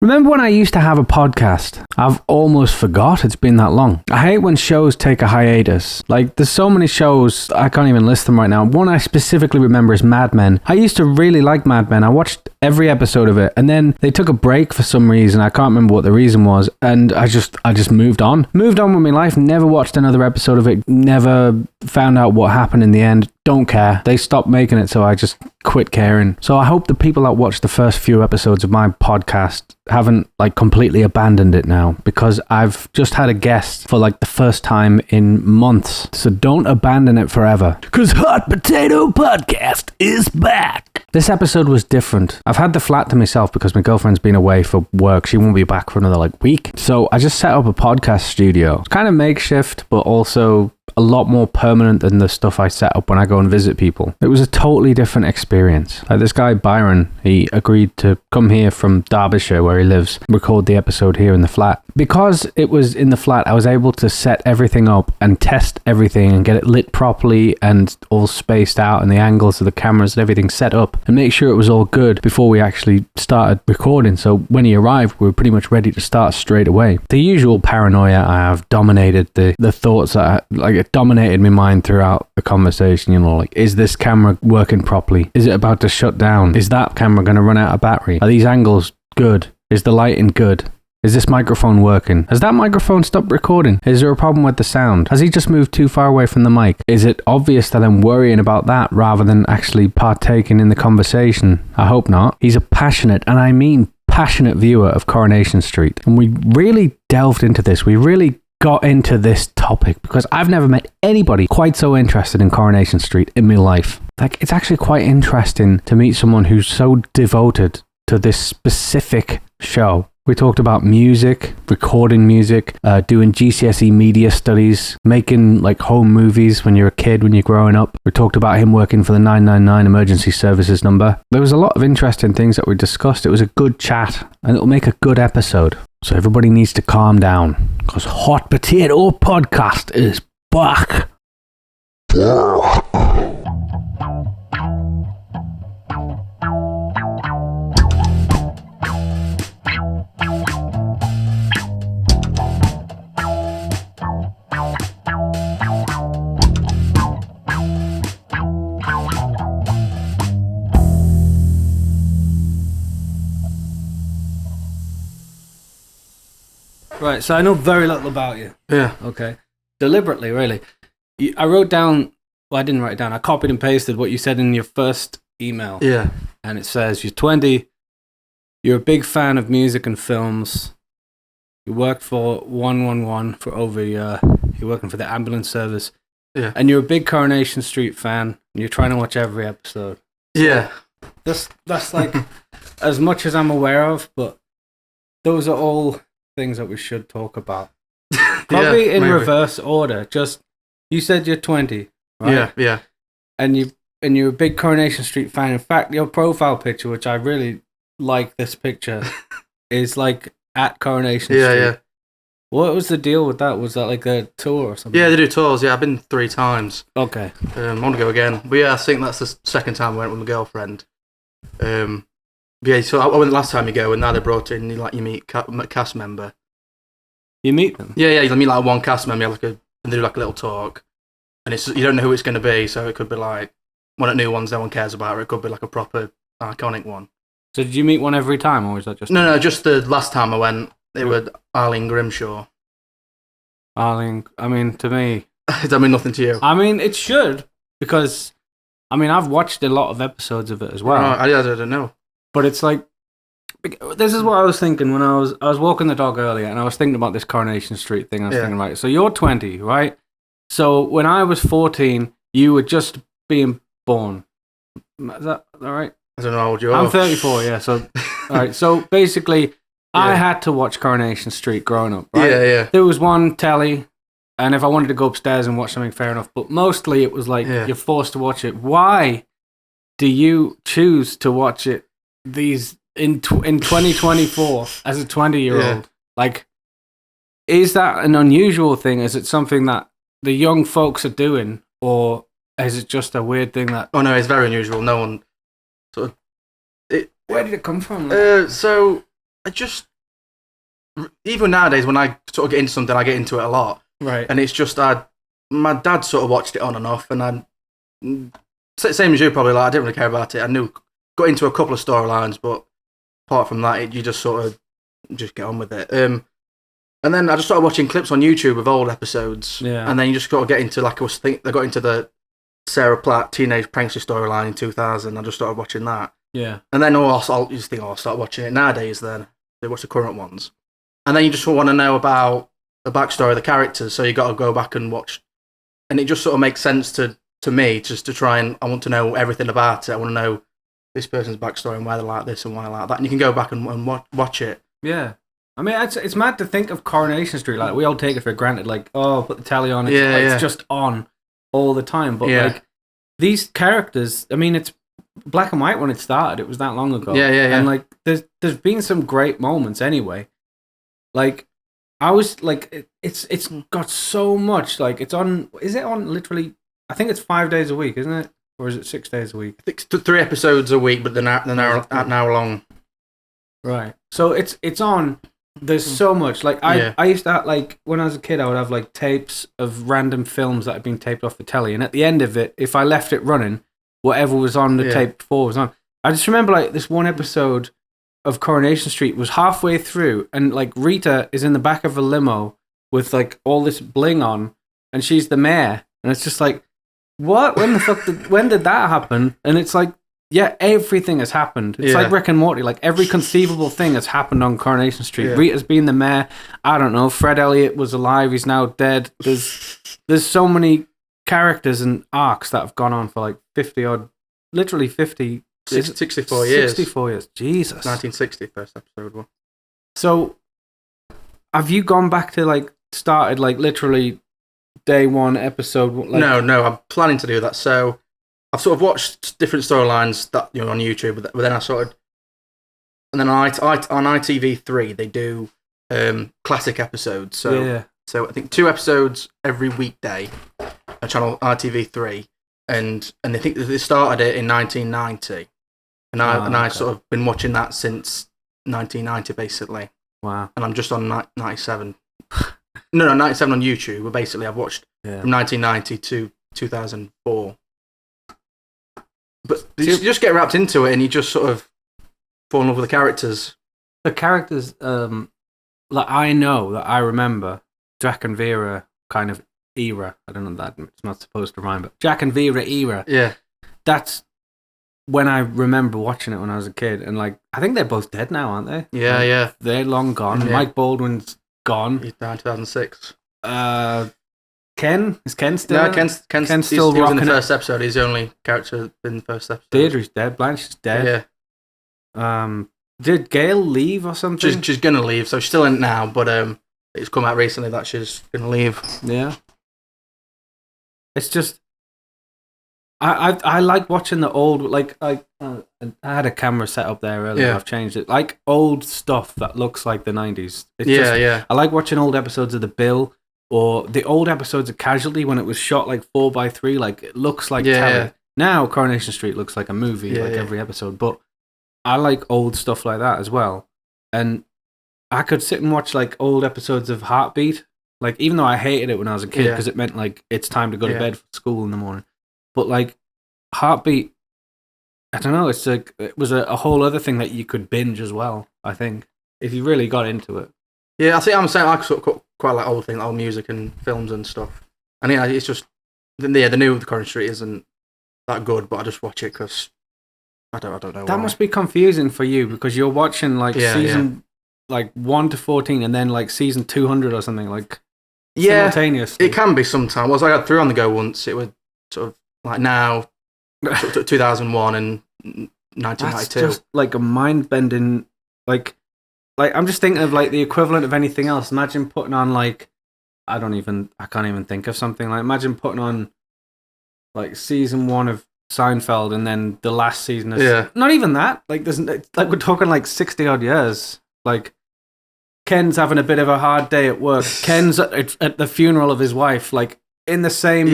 Remember when I used to have a podcast? I've almost forgot it's been that long. I hate when shows take a hiatus. Like, there's so many shows, I can't even list them right now. One I specifically remember is Mad Men. I used to really like Mad Men. I watched every episode of it, and then they took a break for some reason. I can't remember what the reason was, and I just moved on. Moved on with my life, never watched another episode of it, never found out what happened in the end. Don't care. They stopped making it, so I just quit caring. So I hope the people that watched the first few episodes of my podcast haven't completely abandoned it now, because I've just had a guest for the first time in months. So don't abandon it forever, because Hot Potato Podcast is back. This episode was different. I've had the flat to myself because my girlfriend's been away for work. She won't be back for another week. So I just set up a podcast studio. It's kind of makeshift, but also a lot more permanent than the stuff I set up when I go and visit people. It was a totally different experience. This guy, Byron, he agreed to come here from Derbyshire, where he lives, record the episode here in the flat. Because it was in the flat, I was able to set everything up and test everything and get it lit properly and all spaced out and the angles of the cameras and everything set up and make sure it was all good before we actually started recording. So when he arrived, we were pretty much ready to start straight away. The usual paranoia I have dominated the thoughts that it dominated my mind throughout the conversation. Is this camera working properly? Is it about to shut down? Is that camera going to run out of battery? Are these angles good? Is the lighting good? Is this microphone working? Has that microphone stopped recording? Is there a problem with the sound? Has he just moved too far away from the mic? Is it obvious that I'm worrying about that rather than actually partaking in the conversation? I hope not. He's a passionate, and I mean passionate, viewer of Coronation Street. And we really delved into this. We really got into this topic because I've never met anybody quite so interested in Coronation Street in my life. It's actually quite interesting to meet someone who's so devoted to this specific show. We talked about music, recording music, doing GCSE media studies, making home movies when you're a kid, when you're growing up. We talked about him working for the 999 emergency services number. There was a lot of interesting things that we discussed. It was a good chat, and it'll make a good episode. So everybody needs to calm down, because Hot Potato Podcast is back. Right, so I know very little about you. Yeah. Okay. Deliberately, really. I wrote down, well, I didn't write it down. I copied and pasted what you said in your first email. Yeah. And it says, you're 20, you're a big fan of music and films, you worked for 111 for over a year, you're working for the ambulance service, yeah, and you're a big Coronation Street fan, and you're trying to watch every episode. Yeah. That's as much as I'm aware of, but those are all things that we should talk about. Probably in reverse order. Just, you said you're 20, right? Yeah. And you're a big Coronation Street fan. In fact, your profile picture, which I really like this picture, is at Coronation Street. Yeah. What was the deal with that? Was that a tour or something? Yeah, they do tours. Yeah, I've been 3 times. Okay. I want to go again. But yeah, I think that's the second time I went with my girlfriend. Yeah, so I went last time you go, and now they brought in, you meet cast member. You meet them? Yeah, you meet one cast member, and they do a little talk. And it's you don't know who it's going to be, so it could be one of the new ones no one cares about, or it could be a proper iconic one. So did you meet one every time, or was that just... No, just the last time I went, it was Arlene Grimshaw. Arlene, I mean, to me... Does that mean nothing to you? I mean, it should, because, I've watched a lot of episodes of it as well. I don't know. But it's this is what I was thinking when I was walking the dog earlier, and I was thinking about this Coronation Street thing. I was thinking, right, so you're 20, right? So when I was 14, you were just being born. Is that all right? I don't know how old you are. I'm 34, yeah. So, all right. So basically, I had to watch Coronation Street growing up, right? Yeah. There was one telly, and if I wanted to go upstairs and watch something, fair enough. But mostly it was you're forced to watch it. Why do you choose to watch it in 2024 as a 20-year-old? Is that an unusual thing? Is it something that the young folks are doing, or is it just a weird thing that... Oh no, it's very unusual. No one Where did it come from? So I just even nowadays when I sort of get into something, I get into it a lot. Right. And it's just my dad sort of watched it on and off, and I same as you probably. Like I didn't really care about it. Got into a couple of storylines, but apart from that, you just sort of just get on with it. And then I just started watching clips on YouTube of old episodes. Yeah. And then you just got to get into, like, I got into the Sarah Platt teenage pregnancy storyline in 2000. I just started watching that. Yeah. And then I'll start watching it nowadays then. They watch the current ones. And then you just want to know about the backstory of the characters, so you got to go back and watch. And it just sort of makes sense to me, just to try and, I want to know everything about it. I want to know this person's backstory and why they're like this and why they're like that. And you can go back and watch it. Yeah. I mean, it's mad to think of Coronation Street. Like, we all take it for granted. Like, oh, put the telly on. It's just on all the time. But, like, these characters, I mean, it's black and white when it started. It was that long ago. Yeah. And, like, there's been some great moments anyway. Like, I was, like, it's got so much. Like, is it on literally, I think it's 5 days a week, isn't it? Or is it 6 days a week? I think it's 3 episodes a week, but they're an hour long. Right. So it's on. There's so much. Like I used to have, like, when I was a kid, I would have like tapes of random films that had been taped off the telly, and at the end of it, if I left it running, whatever was on the tape before was on. I just remember, like, this one episode of Coronation Street was halfway through, and, like, Rita is in the back of a limo with, like, all this bling on, and she's the mayor, and it's just like, what? When the fuck when did that happen? And it's like, yeah, everything has happened. It's like Rick and Morty. Like, every conceivable thing has happened on Coronation Street. Yeah. Rita's been the mayor. I don't know. Fred Elliott was alive. He's now dead. There's so many characters and arcs that have gone on for like 64 years. 64 years. Jesus. 1960, first episode one. So, have you gone back to, like, started, like, literally day one episode? Like... No, I'm planning to do that. So, I've sort of watched different storylines that, you know, on YouTube, but then and then on ITV3 they do classic episodes. So I think 2 episodes every weekday on channel ITV3, and they think that they started it in 1990, and I sort of been watching that since 1990 basically. Wow. And I'm just on 97. No, 97 on YouTube. But basically, I've watched from 1990 to 2004. But you just get wrapped into it, and you just sort of fall in love with the characters. The characters, like, I know that I remember Jack and Vera kind of era. I don't know that it's not supposed to rhyme, but Jack and Vera era. Yeah, that's when I remember watching it when I was a kid, and, like, I think they're both dead now, aren't they? Yeah, like, they're long gone. Yeah. Mike Baldwin's gone. He died in 2006. Is Ken still? No, Ken's still he was in the first episode. He's the only character in the first episode. Deirdre's dead. Blanche's dead. Yeah. Did Gail leave or something? She's gonna leave, so she's still in it now. But it's come out recently that she's gonna leave. Yeah. It's just, I like watching the old, like I had a camera set up there earlier. Yeah. I've changed it. Like old stuff that looks like the 90s. I like watching old episodes of The Bill. Or the old episodes of Casualty when it was shot like 4:3, like it looks like telly. Yeah. Now Coronation Street looks like a movie, every episode. But I like old stuff like that as well. And I could sit and watch like old episodes of Heartbeat. Like, even though I hated it when I was a kid because it meant like it's time to go to bed for school in the morning. But like Heartbeat, I don't know. It's like it was a whole other thing that you could binge as well. I think if you really got into it. Yeah, I think I'm saying I sort of quite like old things, old music and films and stuff. And yeah, it's just the new Coronation Street isn't that good, but I just watch it because I don't know. That must be confusing for you because you're watching like season like 1 to 14 and then like season 200 or something like simultaneously. It can be sometimes. Well, I got 3 on the go once. It was sort of like now 2001 and 1992. That's just like a mind bending like I'm just thinking of like the equivalent of anything else. Imagine putting on like I can't even think of something. Like imagine putting on like season 1 of Seinfeld and then the last season of not even that. Like we're talking like 60 odd years. Like Ken's having a bit of a hard day at work. Ken's at the funeral of his wife, like in the same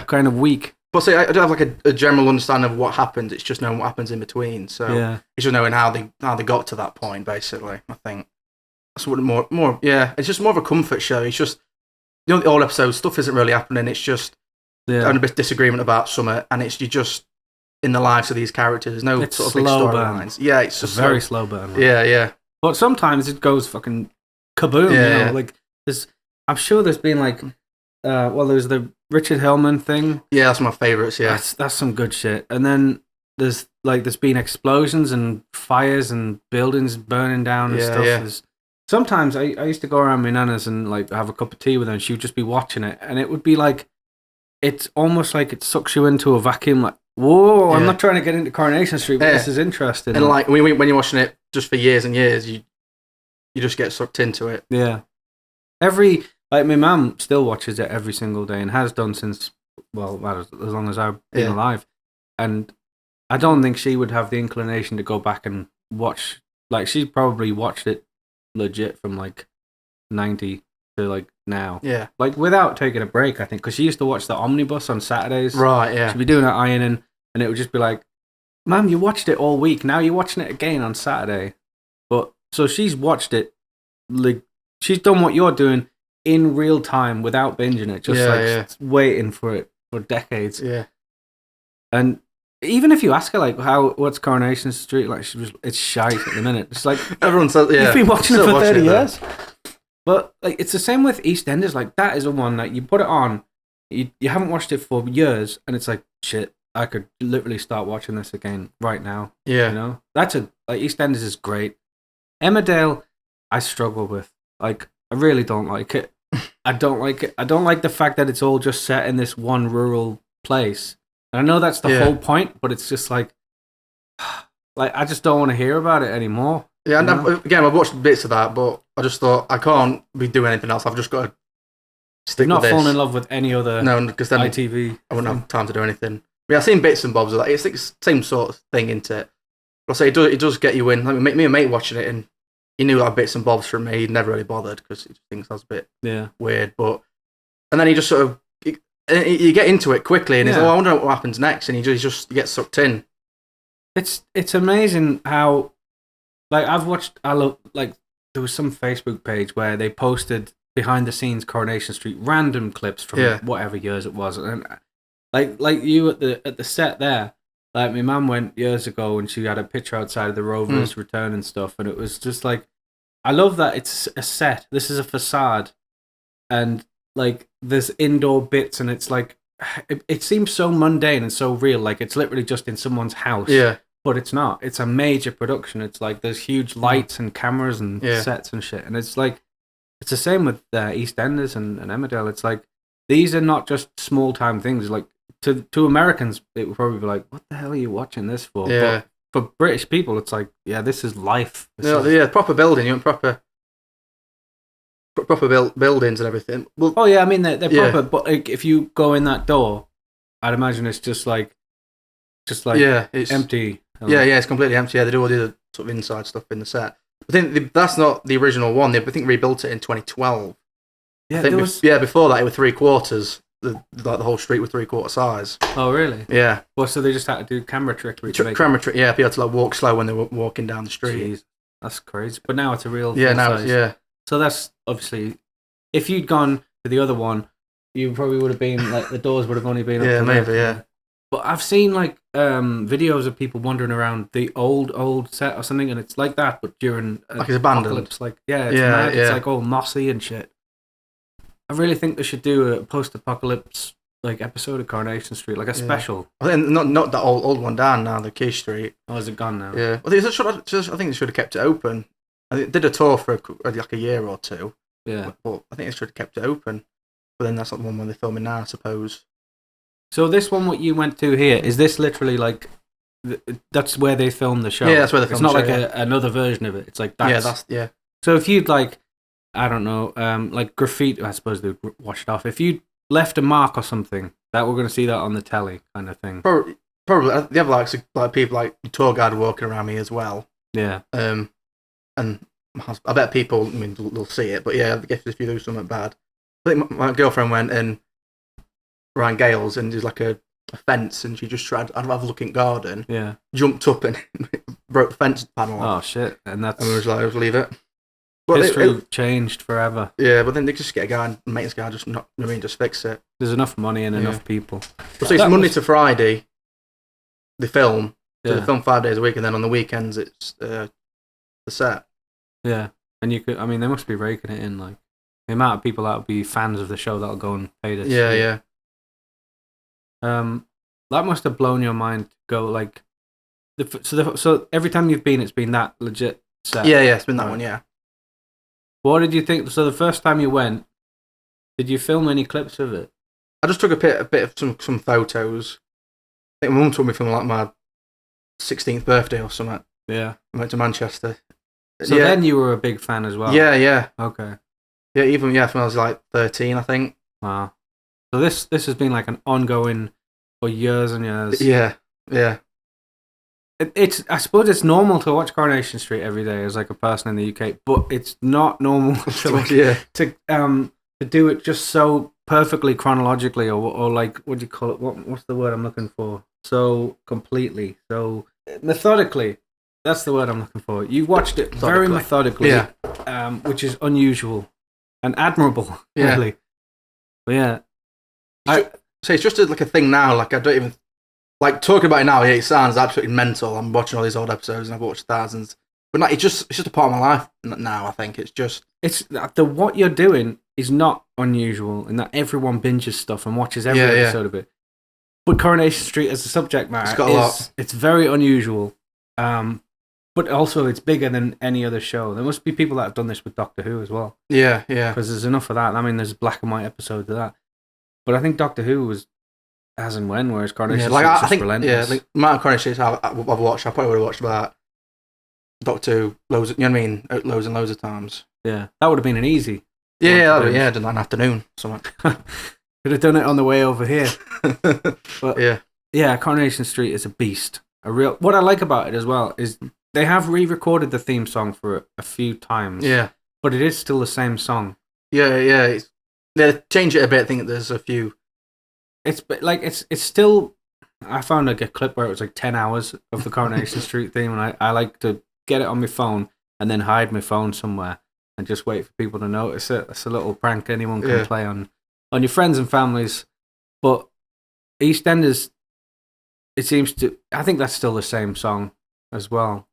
kind of week. But see, I don't have like a general understanding of what happened. It's just knowing what happens in between. So it's just knowing how they got to that point, basically, I think. sort of more. Yeah, it's just more of a comfort show. It's just the old episodes stuff isn't really happening. It's just having a bit of disagreement about something, and you're just in the lives of these characters. There's no It's sort of big slow storylines. Yeah, it's It's just a very slow burn. Like. Yeah. But sometimes it goes fucking kaboom. Yeah. Like I'm sure there's been like, there's the Richard Hellman thing. Yeah, that's my favorites. Yeah, that's some good shit. And then there's been explosions and fires and buildings burning down and stuff. Yeah. Sometimes I used to go around my nana's and like have a cup of tea with her, and she would just be watching it, and it would be like, it's almost like it sucks you into a vacuum. Like, whoa, I'm not trying to get into Coronation Street, but this is interesting. And like when you're watching it just for years and years, you just get sucked into it. Yeah. Like my mum still watches it every single day and has done since, as long as I've been alive. And I don't think she would have the inclination to go back and watch. Like, she's probably watched it legit from like 90 to like now. Yeah. Like without taking a break, I think, because she used to watch the Omnibus on Saturdays. Right, yeah. She'd be doing her ironing, and it would just be like, Mum, you watched it all week. Now you're watching it again on Saturday. But so she's watched it, like, she's done what you're doing in real time without binging it, just waiting for it for decades. Yeah. And even if you ask her like what's Coronation Street like, it's shite at the minute. It's like everyone says, you've been watching it for 30 years. But like it's the same with EastEnders. Like that is a one that you put it on, you haven't watched it for years, and it's like, shit, I could literally start watching this again right now. Yeah, you know, EastEnders is great. Emmerdale, I struggle with. Like, I really don't like it. I don't like it. I don't like the fact that it's all just set in this one rural place. And I know that's the whole point, but it's just like I just don't want to hear about it anymore. Yeah, and I've watched bits of that, but I just thought I can't be doing anything else. I've just got to stick with this. Not falling in love with any other because then ITV. I wouldn't have time to do anything. Yeah, I've seen bits and bobs of that. It's the same sort of thing, isn't it? But I say it does get you in. Like, me and mate watching it, and he knew like bits and bobs from me. He never really bothered because he thinks that's a bit weird. And then he just sort of you get into it quickly, and he's like, I wonder what happens next, and he just gets sucked in. It's amazing how, like, there was some Facebook page where they posted behind the scenes Coronation Street random clips from whatever years it was, and like you at the set there. Like, my mum went years ago and she had a picture outside of the Rovers return and stuff, and it was just like, I love that it's a set. This is a facade, and like there's indoor bits, and it's like it seems so mundane and so real. Like it's literally just in someone's house. Yeah, but it's not. It's a major production. It's like there's huge lights and cameras and sets and shit, and it's like it's the same with EastEnders and Emmerdale. It's like these are not just small time things. Like to Americans, it would probably be like, what the hell are you watching this for? Yeah. But for British people, it's like, this is life. Proper building. You want proper buildings and everything. Well, I mean, they're proper, but like, if you go in that door, I'd imagine it's just like it's empty. It's completely empty. Yeah, they do all the sort of inside stuff in the set. I think that's not the original one. They, I think, rebuilt it in 2012. Yeah, before that, it was 3/4. The whole street was 3/4 size. Oh, really? Yeah. Well, so they just had to do camera trickery. Camera trick. Yeah, people had to like walk slow when they were walking down the street. Jeez, that's crazy. But now it's a real size. So that's obviously, if you'd gone to the other one, you probably would have been like the doors would have only been up to maybe there. But I've seen like videos of people wandering around the old set or something, and it's like that, but during like it's abandoned. Apocalypse. Like it's like all mossy and shit. I really think they should do a post-apocalypse like episode of Coronation Street, like a special. I think not that old one down now, the Key Street. Oh, is it gone now? Yeah. I think they should have kept it open. I did a tour for like a year or two. Yeah. But I think they should have kept it open. But then that's not the one where they're filming now, I suppose. So this one, what you went to here, is this literally like that's where they filmed the show? Yeah, that's where they filmed the show. It's not like another version of it. It's like that's... Yeah. So if you'd like, I don't know, like graffiti, I suppose they'd wash it off. If you left a mark or something, that we're going to see that on the telly kind of thing. Probably. They have like people like the tour guide walking around me as well. Yeah. And I bet people, they'll see it, but yeah, I guess if you do something bad. I think my girlfriend went and around Gales and there's like a fence, and she just tried to have a look in garden. Yeah. Jumped up and broke the fence panel off. Oh shit! And I was like, I'll leave it. But History changed forever. Yeah, but then they just get a guy and maintenance guy just not. I mean, just fix it. There's enough money and enough people. So it's Monday to Friday. They film. So they film 5 days a week, and then on the weekends it's the set. Yeah, and you could. I mean, they must be raking it in. Like the amount of people that would be fans of the show that'll go and pay this. Yeah. That must have blown your mind. To go like, so every time you've been, it's been that legit set. Yeah, it's been that one. Yeah. What did you think? So the first time you went, did you film any clips of it? I just took a bit of some photos. I think my mum told me from like my 16th birthday or something. Yeah. I went to Manchester. So then you were a big fan as well. Yeah. Okay. Yeah, even from when I was like 13, I think. Wow. So this has been like an ongoing for years and years. Yeah. It's I suppose it's normal to watch Coronation Street every day as like a person in the UK, but it's not normal to do it just so perfectly chronologically or like what do you call it? What's the word I'm looking for? So completely, so methodically. That's the word I'm looking for. You watched it very methodically, which is unusual and admirable, really. But yeah, so it's just like a thing now. Like I don't even like talking about it now. Yeah, it sounds absolutely mental. I'm watching all these old episodes and I've watched thousands, but it's just a part of my life now. I think it's what you're doing is not unusual in that everyone binges stuff and watches every episode of it. But Coronation Street as a subject matter it's very unusual. But also it's bigger than any other show. There must be people that have done this with Doctor Who as well. Yeah. Because there's enough of that. I mean, there's black and white episodes of that. But I think Doctor Who was as and when, whereas Coronation Street is just relentless. Yeah, like the amount of Coronation Street I've watched, I probably would have watched about Doctor Who loads of, loads and loads of times. Yeah, that would have been an easy. Yeah, done that in an afternoon. Something. Could have done it on the way over here. But yeah, Coronation Street is a beast. What I like about it as well is they have re-recorded the theme song for a few times. Yeah, but it is still the same song. Yeah. They change it a bit. I think there's a few. It's still. I found like a clip where it was like 10 hours of the Coronation Street theme, and I like to get it on my phone and then hide my phone somewhere and just wait for people to notice it. It's a little prank anyone can play on your friends and families. But EastEnders, it seems to. I think that's still the same song as well.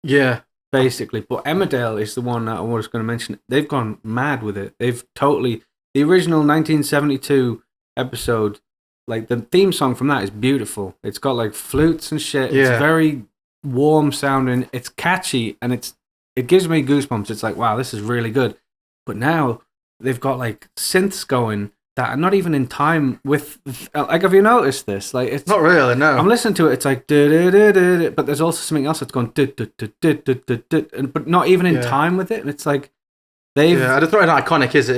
Yeah. Basically, but Emmerdale is the one that I was going to mention. They've gone mad with it. They've totally the original 1972 episode. Like the theme song from that is beautiful. It's got like flutes and shit. Yeah. It's very warm sounding. It's catchy and it gives me goosebumps. It's like, wow, this is really good. But now they've got like synths going that are not even in time with. Like, have you noticed this? Like, it's not really. No, I'm listening to it. It's like, but there's also something else that's going, but not even in time with it. And it's like they've. Yeah, I just thought how iconic is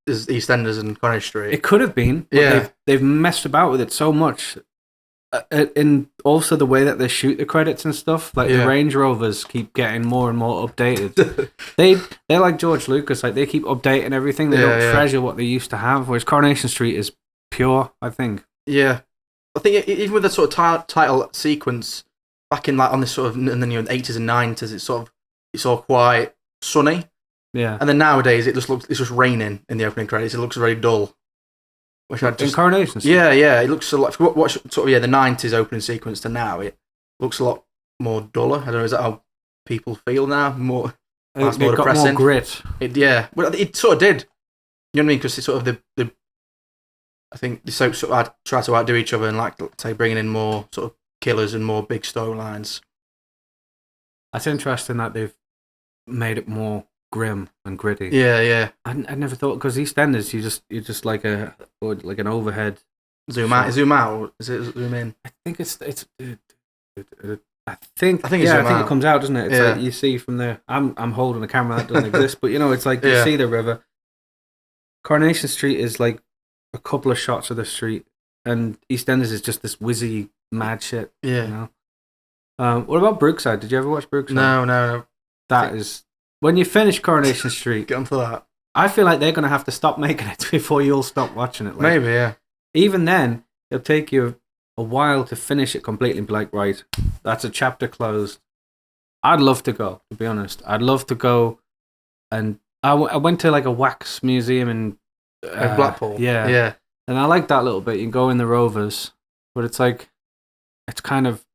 EastEnders and Coronation Street. It could have been. But they've messed about with it so much. And also the way that they shoot the credits and stuff, like the Range Rovers keep getting more and more updated. They're like George Lucas, like they keep updating everything. They don't treasure what they used to have. Whereas Coronation Street is pure, I think. Yeah, I think even with the sort of title sequence back in like on this sort of in the 80s and 90s, it's all quite sunny. Yeah, and then nowadays it's just raining in the opening credits. It looks very dull. Which I just, in Coronation Street? Yeah, it looks a lot. If you watch sort of the 90s opening sequence to now, it looks a lot more duller. I don't know, is that how people feel now? More, more depressing. More grit. Well, it sort of did. You know what I mean? Because it's sort of the I think the soaps sort of try to outdo each other and like say bringing in more sort of killers and more big storylines. That's interesting that they've made it more grim and gritty. Yeah. I never thought, because EastEnders, you're just like an overhead zoom out. Zoom out. Is it zoom in? I think I think it comes out, doesn't it? It's like you see from there. I'm holding a camera that doesn't exist, but it's like you see the river. Coronation Street is like a couple of shots of the street, and EastEnders is just this whizzy mad shit. Yeah. What about Brookside? Did you ever watch Brookside? No. That is. When you finish Coronation Street, get onto that. I feel like they're going to have to stop making it before you'll stop watching it. Like, maybe, yeah. Even then, it'll take you a while to finish it completely and be like, right, that's a chapter closed. I'd love to go, to be honest. I'd love to go and I went to like a wax museum in Blackpool. Yeah. And I like that little bit. You can go in the Rovers, but it's like, it's kind of,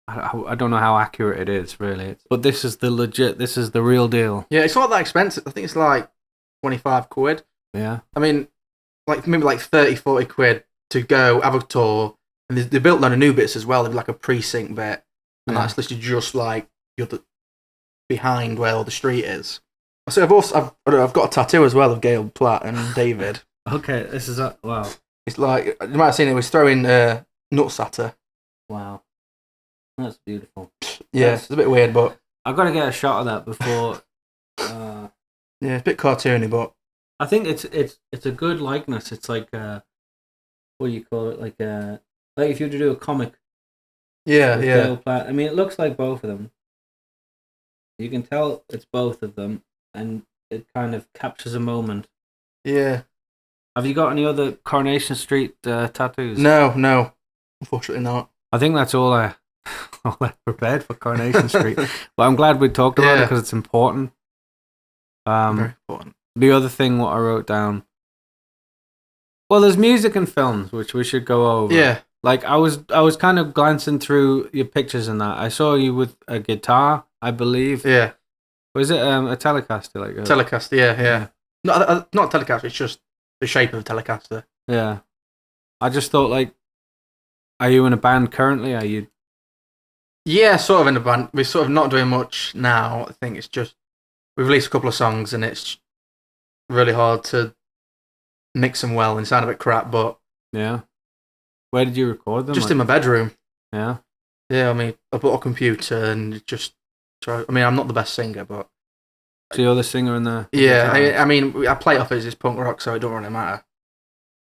I don't know how accurate it is, really. But this is the real deal. Yeah, it's not that expensive. I think it's like 25 quid. Yeah. I mean, like maybe like 30, 40 quid to go have a tour. And they built a lot of new bits as well. They've like a precinct bit. And that's literally just like behind where all the street is. So I've got a tattoo as well of Gail Platt and David. Okay, this is wow. It's like, you might have seen it, was throwing nuts at her. Wow. That's beautiful. Yeah, it's a bit weird, but I've got to get a shot of that before. Yeah, it's a bit cartoony, but I think it's a good likeness. It's like what do you call it? Like if you were to do a comic. Yeah. Gail Platt. I mean, it looks like both of them. You can tell it's both of them, and it kind of captures a moment. Yeah. Have you got any other Coronation Street tattoos? No, unfortunately not. I think that's all I prepared for Coronation Street. But I'm glad we talked about it because it's important. Very important. The other thing what I wrote down. Well, there's music and films which we should go over. Yeah. Like I was kind of glancing through your pictures and that. I saw you with a guitar, I believe. Yeah. Was it a Telecaster? Like Telecaster, yeah. Not a Telecaster. It's just the shape of a Telecaster. Yeah. I just thought, like, are you in a band currently? Are you? Yeah, sort of in a band. We're sort of not doing much now. I think it's just we've released a couple of songs and it's really hard to mix them well and sound a bit crap. But yeah. Where did you record them? Just in my bedroom. Yeah. Yeah, I mean, I bought a computer and just try. I mean, I'm not the best singer, but so you're the singer in the. Yeah, I mean, I play it off as it's punk rock, so it don't really matter.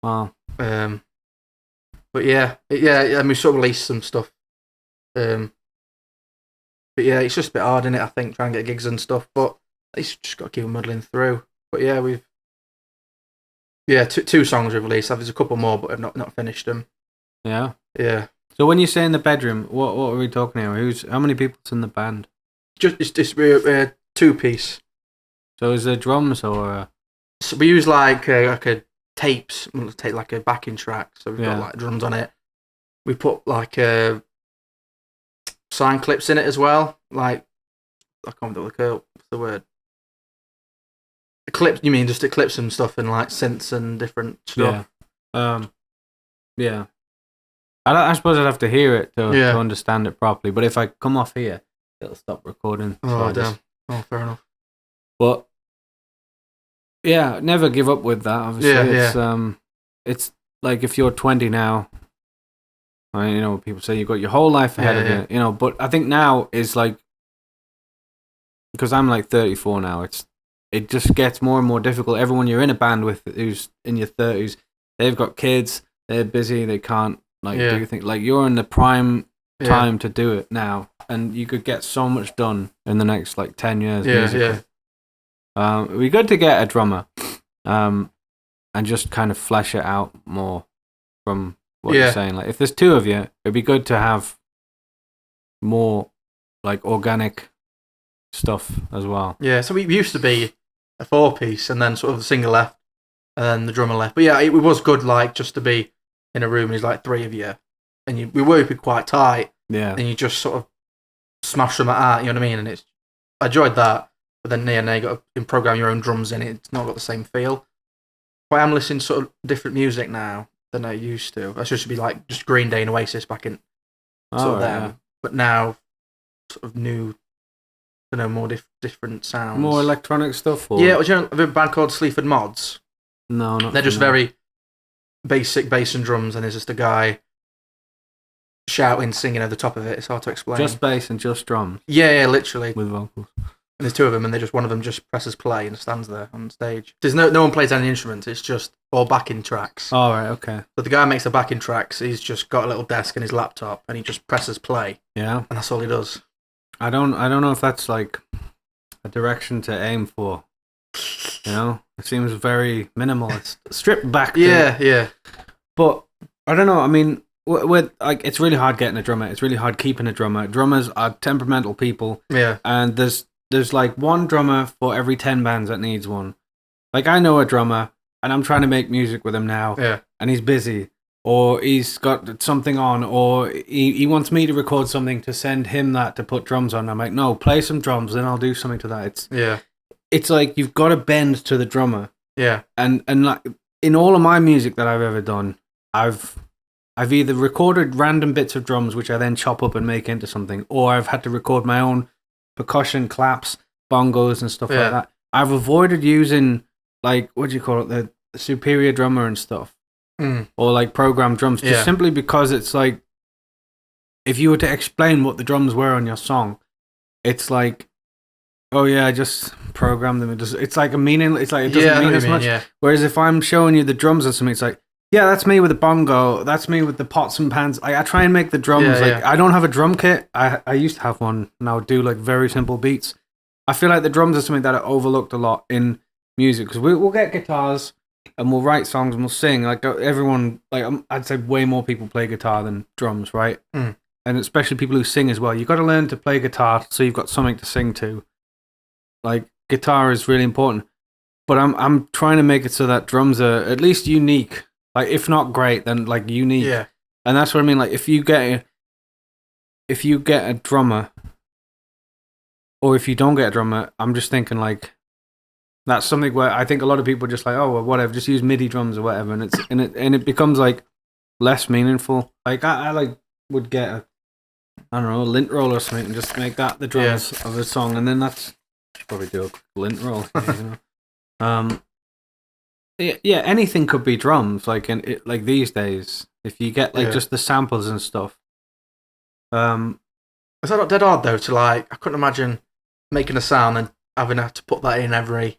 Wow. But yeah, and we sort of released some stuff. But yeah, it's just a bit hard, isn't it? I think trying to get gigs and stuff, but it's just got to keep muddling through. But yeah, two songs we've released. There's a couple more, but I've not finished them. Yeah. Yeah. So when you say in the bedroom, what are we talking here? How many people's in the band? It's a 2-piece. So is there drums or? So we use like a tapes, take like a backing track. So we've got like drums on it. We put like sign clips in it as well. Like I can't remember what's the word. Clips? You mean just it clips and stuff and like synths and different stuff? Yeah. I suppose I'd have to hear it to understand it properly. But if I come off here, it'll stop recording. Oh, damn. Oh, fair enough. But yeah, never give up with that. Obviously, it's like if you're 20 now. I mean, you know, people say you've got your whole life ahead of you. You know, but I think now is like because I'm like 34 now. It just gets more and more difficult. Everyone you're in a band with who's in your 30s, they've got kids. They're busy. They can't do things. Like you're in the prime time to do it now, and you could get so much done in the next like 10 years. Musically. It'd be good to get a drummer, and just kind of flesh it out more from what you're saying. Like if there's two of you, it'd be good to have more like organic stuff as well. Yeah, so we used to be a 4-piece, and then sort of the singer left, and then the drummer left. But yeah, it was good, like just to be in a room and there's like 3 of you, and we work quite tight. Yeah, and you just sort of smash them out. You know what I mean? And I enjoyed that. But then now you got to program your own drums in it. It's not got the same feel. But I'm listening to sort of different music now than I used to. I used to be like just Green Day and Oasis back in sort of them. Yeah. But now sort of new, more different sounds. More electronic stuff? Or? Yeah, do you know a band called Sleaford Mods? No, not They're just very basic bass and drums, and there's just a guy shouting, singing over the top of it. It's hard to explain. Just bass and just drums? Yeah, literally. With vocals. And there's 2 of them, and one of them just presses play and stands there on stage. There's no one plays any instruments. It's just all backing tracks. Oh, right, okay. But the guy makes the backing tracks. He's just got a little desk and his laptop, and he just presses play. Yeah, and that's all he does. I don't know if that's like a direction to aim for. You know, it seems very minimalist, stripped back. Yeah. But I don't know. I mean, with like, it's really hard getting a drummer. It's really hard keeping a drummer. Drummers are temperamental people. Yeah, and there's there's like one drummer for every 10 bands that needs one. Like I know a drummer and I'm trying to make music with him now. Yeah. And he's busy or he's got something on or he wants me to record something to send him that to put drums on. I'm like, no, play some drums, then I'll do something to that. It's like you've got to bend to the drummer. Yeah. And like in all of my music that I've ever done, I've either recorded random bits of drums which I then chop up and make into something, or I've had to record my own percussion, claps, bongos and stuff like that. I've avoided using like, what do you call it, the superior drummer and stuff. Or like programmed drums, just simply because it's like, if you were to explain what the drums were on your song, it's like, oh yeah, I just programmed them. It's like a meaning. It's like it doesn't mean as much. Yeah. Whereas if I'm showing you the drums or something, it's like, yeah, that's me with the bongo. That's me with the pots and pans. I try and make the drums. I don't have a drum kit. I used to have one, and I would do like very simple beats. I feel like the drums are something that are overlooked a lot in music because we'll get guitars and we'll write songs and we'll sing. Like everyone, like I'd say, way more people play guitar than drums, right? And especially people who sing as well. You've got to learn to play guitar so you've got something to sing to. Like guitar is really important, but I'm trying to make it so that drums are at least unique. Like if not great, then like unique. Yeah. And that's what I mean. Like if you get a drummer, or if you don't get a drummer, I'm just thinking like that's something where I think a lot of people are just like, oh well, whatever, just use MIDI drums or whatever, and it becomes like less meaningful. Like I like would get a, I don't know, a lint roll or something and just make that the drums of a song, and then that's probably do a lint roll. You know? Yeah, anything could be drums. Like like these days, if you get like just the samples and stuff. Is that not dead hard though? To like, I couldn't imagine making a sound and having to put that in every.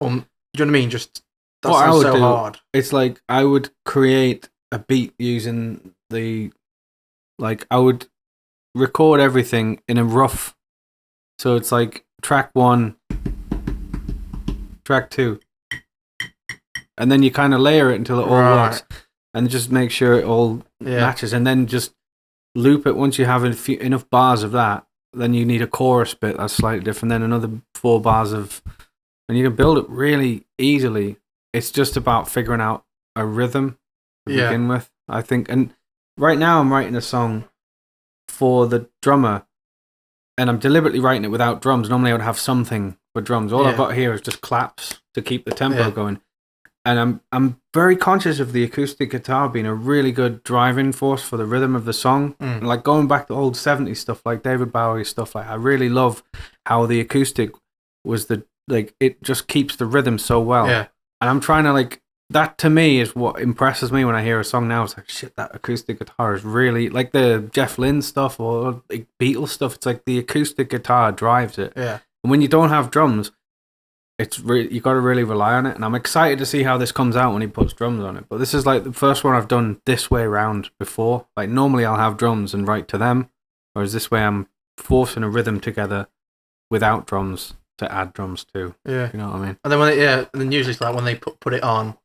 Do you know what I mean? Just that sounds so hard. It's like I would create a beat using the, like I would record everything in a rough. So it's like track 1, track 2, and then you kind of layer it until it all works, and just make sure it all matches, and then just loop it. Once you have enough bars of that, then you need a chorus bit that's slightly different, then another 4 bars of, and you can build it really easily. It's just about figuring out a rhythm to begin with, I think. And right now I'm writing a song for the drummer, and I'm deliberately writing it without drums. Normally I would have something with drums. All I've got here is just claps to keep the tempo going. And I'm very conscious of the acoustic guitar being a really good driving force for the rhythm of the song. And like going back to old 70s stuff, like David Bowie stuff, like I really love how the acoustic was it just keeps the rhythm so well. Yeah. And I'm trying to like, that to me is what impresses me when I hear a song now. It's like, shit, that acoustic guitar is really, like the Jeff Lynne stuff or like Beatles stuff, it's like the acoustic guitar drives it. Yeah. And when you don't have drums, it's really, you got to really rely on it. And I'm excited to see how this comes out when he puts drums on it. But this is like the first one I've done this way around before. Like normally I'll have drums and write to them, whereas this way I'm forcing a rhythm together without drums to add drums to. Yeah. You know what I mean? And then and then usually it's like when they put it on,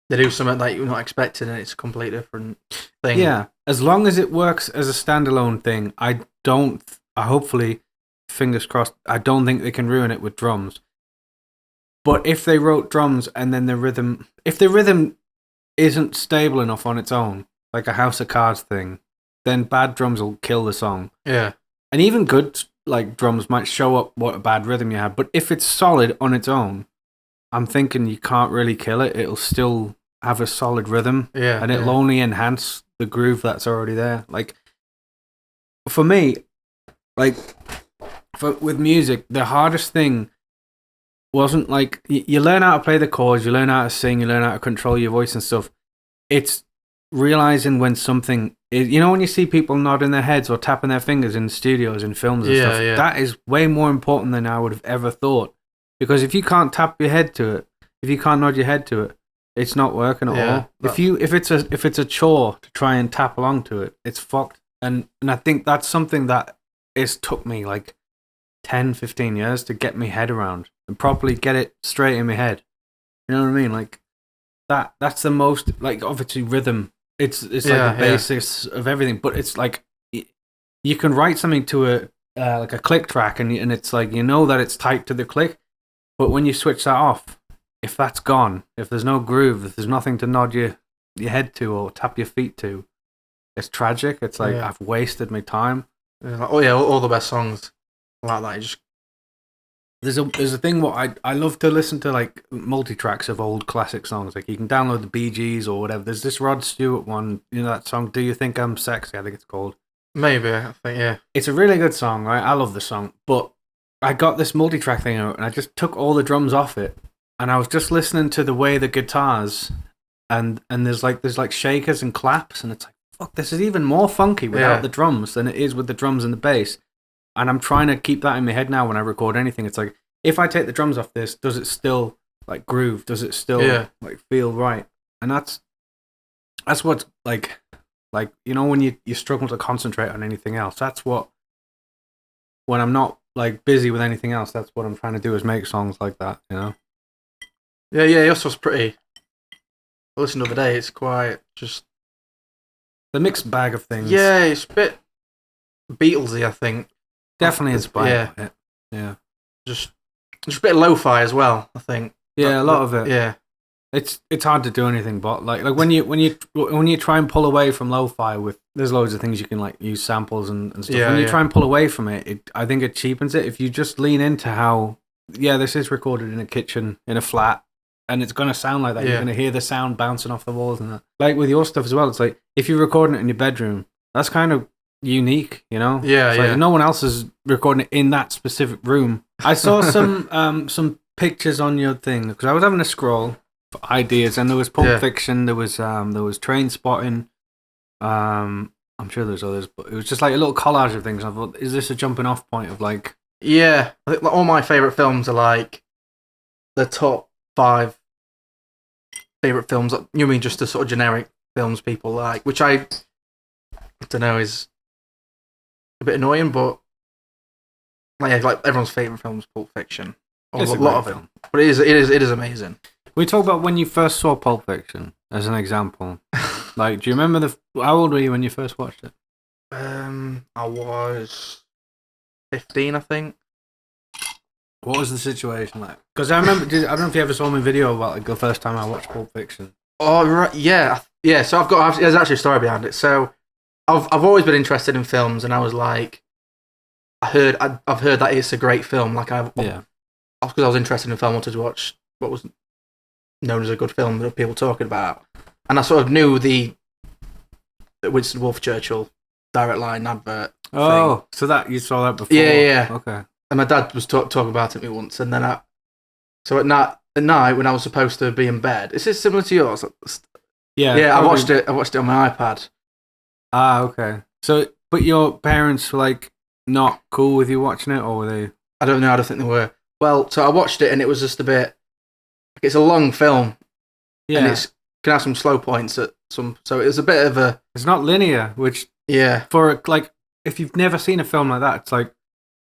they do something that you're not expecting, and it's a completely different thing. Yeah, as long as it works as a standalone thing, I hopefully, fingers crossed, I don't think they can ruin it with drums. But if they wrote drums and then if the rhythm isn't stable enough on its own, like a House of Cards thing, then bad drums will kill the song. Yeah. And even good like drums might show up what a bad rhythm you have, but if it's solid on its own, I'm thinking you can't really kill it. It'll still have a solid rhythm, and it'll only enhance the groove that's already there. Like for me, like with music, the hardest thing wasn't like you learn how to play the chords, you learn how to sing, you learn how to control your voice and stuff. It's realizing when something is, you know, when you see people nodding their heads or tapping their fingers in studios and films and stuff, that is way more important than I would have ever thought. Because if you can't tap your head to it, if you can't nod your head to it, it's not working at all. If it's a chore to try and tap along to it, it's fucked. And I think that's something that it's took me like 10, 15 years to get my head around and properly get it straight in my head. You know what I mean? Like that's the most, like, obviously rhythm. It's like the basis of everything, but it's like you can write something to like a click track, and it's like you know that it's tight to the click, but when you switch that off, if that's gone, if there's no groove, if there's nothing to nod your head to or tap your feet to, it's tragic. It's like I've wasted my time. Like, oh yeah, all the best songs like that. You just... There's a thing what I love to listen to, like multi-tracks of old classic songs. Like you can download the Bee Gees or whatever. There's this Rod Stewart one, you know that song, Do You Think I'm Sexy? I think it's called. Maybe, I think, yeah. It's a really good song, right? I love the song. But I got this multi-track thing out and I just took all the drums off it. And I was just listening to the way the guitars and there's like shakers and claps, and it's like, fuck, this is even more funky without the drums than it is with the drums and the bass. And I'm trying to keep that in my head now when I record anything. It's like, if I take the drums off this, does it still like groove? Does it still like feel right? And that's what's like you know, when you struggle to concentrate on anything else. That's what, when I'm not like busy with anything else, that's what I'm trying to do, is make songs like that, you know. Yeah, Yossof's pretty. I listened the other day. It's quite just the mixed bag of things. Yeah, it's a bit Beatlesy, I think. Definitely inspired by it. Yeah. Just a bit of lo-fi as well, I think. Yeah, a lot of it. Yeah. It's hard to do anything but like when you try and pull away from lo-fi with, there's loads of things you can like use samples and stuff. Yeah, when you try and pull away from it, I think it cheapens it. If you just lean into how this is recorded in a kitchen in a flat and it's gonna sound like that. You're gonna hear the sound bouncing off the walls and that. Like with your stuff as well, it's like if you're recording it in your bedroom, that's kind of unique, you know? Yeah, like no one else is recording it in that specific room. I saw some pictures on your thing because I was having a scroll for ideas, and there was Pulp Fiction, there was Train Spotting, I'm sure there's others, but it was just like a little collage of things. I thought, is this a jumping off point of like? Yeah, I think like, all my favorite films are like the top 5 favorite films. You mean just the sort of generic films people like, which I don't know, is a bit annoying, but like everyone's favorite film is Pulp Fiction. It's a lot of film. It, but it is amazing. We talk about when you first saw Pulp Fiction as an example. Like, do you remember how old were you when you first watched it? I was 15, I think. What was the situation like? Because I remember, I don't know if you ever saw my video about like the first time I watched Pulp Fiction. Oh right, yeah. So there's actually a story behind it. So I've always been interested in films, and I was like, I've heard that it's a great film. Like because I was interested in film, I wanted to watch what was known as a good film that people talking about, and I sort of knew the Winston Wolfe Churchill Direct Line advert. Oh, so that you saw that before? Yeah. Okay. And my dad was talking about it to me once, and then at night when I was supposed to be in bed, is this similar to yours? Yeah. I watched it on my iPad. Ah, okay. So, but your parents were like not cool with you watching it, or were they? I don't know. I don't think they were. Well, so I watched it, and it was just a bit. It's a long film, and it can have some slow points at some. So it was a bit of a. It's not linear, which for like if you've never seen a film like that, it's like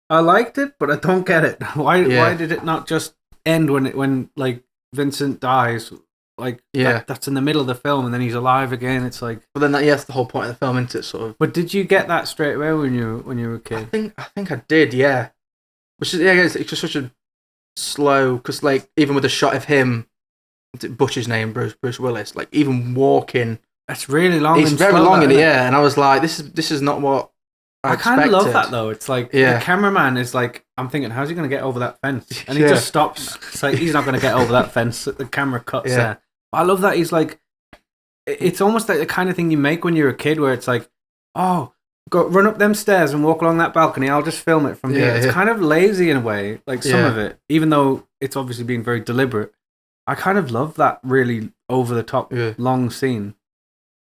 I liked it, but I don't get it. Why did it not just end when like Vincent dies? Like that's in the middle of the film, and then he's alive again. It's like, but then that's the whole point of the film, isn't it? Sort of. But did you get that straight away when you were a kid? I think I did, yeah. Which is it's just such a slow, because like even with the shot of him, Butch's name, Bruce Willis, like even walking, that's really long. It's very long in it, and I was like, this is not what I kind of love that though. It's like the cameraman is like, I'm thinking, how's he going to get over that fence? And he just stops. It's like he's not going to get over that fence. The camera cuts there. I love that he's like, it's almost like the kind of thing you make when you're a kid, where it's like, oh, go run up them stairs and walk along that balcony. I'll just film it from here. It's kind of lazy in a way, like some of it, even though it's obviously being very deliberate. I kind of love that really over the top long scene.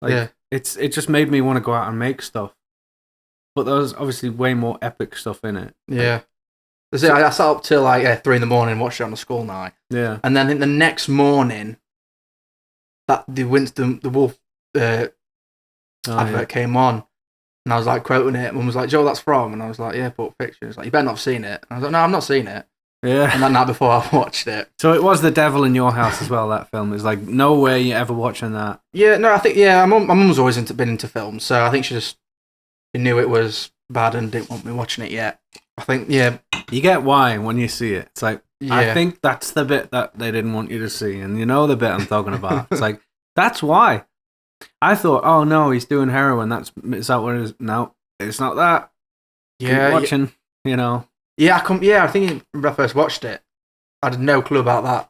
Like it just made me want to go out and make stuff. But there's obviously way more epic stuff in it. Yeah. I sat up till like 3 a.m. and watched it on a school night. Yeah. And then the next morning, that the Wolf advert came on, and I was like quoting it. Mum was like, "Joe, that's from," and I was like, "Yeah, Pulp Fiction." It's like, "You better not have seen it." And I was like, "No, I've not seen it." Yeah. And that night before I watched it. So it was the devil in your house as well. That film is like no way you ever watching that. Yeah, no, I think my mum's always been into films, so I think she knew it was bad and didn't want me watching it yet. I think, yeah. You get why when you see it. It's like, Yeah. I think that's the bit that they didn't want you to see. And you know the bit I'm talking about. It's like, that's why. I thought, oh no, he's doing heroin. Is that what it is? No, it's not that. Yeah. Keep watching, you know. Yeah, I think when I first watched it, I had no clue about that.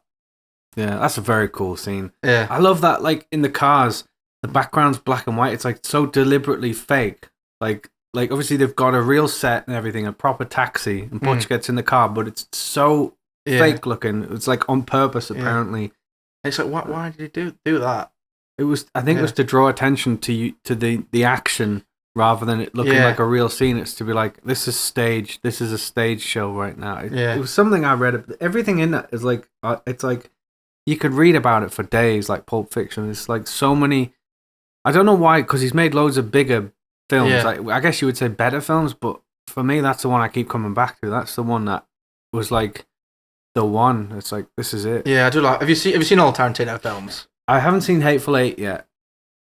Yeah, that's a very cool scene. Yeah. I love that, like, in the cars, the background's black and white. It's, like, so deliberately fake. Like obviously they've got a real set and everything, a proper taxi, and Butch gets in the car, but it's so fake looking. It's, like, on purpose, apparently. It's like, why did he do that? It was, I think it was to draw attention to the action, rather than it looking like a real scene. It's to be like, this is staged. This is a stage show right now. It was something I read. Everything in that is like, it's like, you could read about it for days, like Pulp Fiction. It's like so many. I don't know why, because he's made loads of bigger films. Yeah. Like, I guess you would say better films, but for me, that's the one I keep coming back to. That's the one that was like the one. It's like, this is it. Yeah, I do like. Have you seen all Tarantino films? I haven't seen Hateful Eight yet.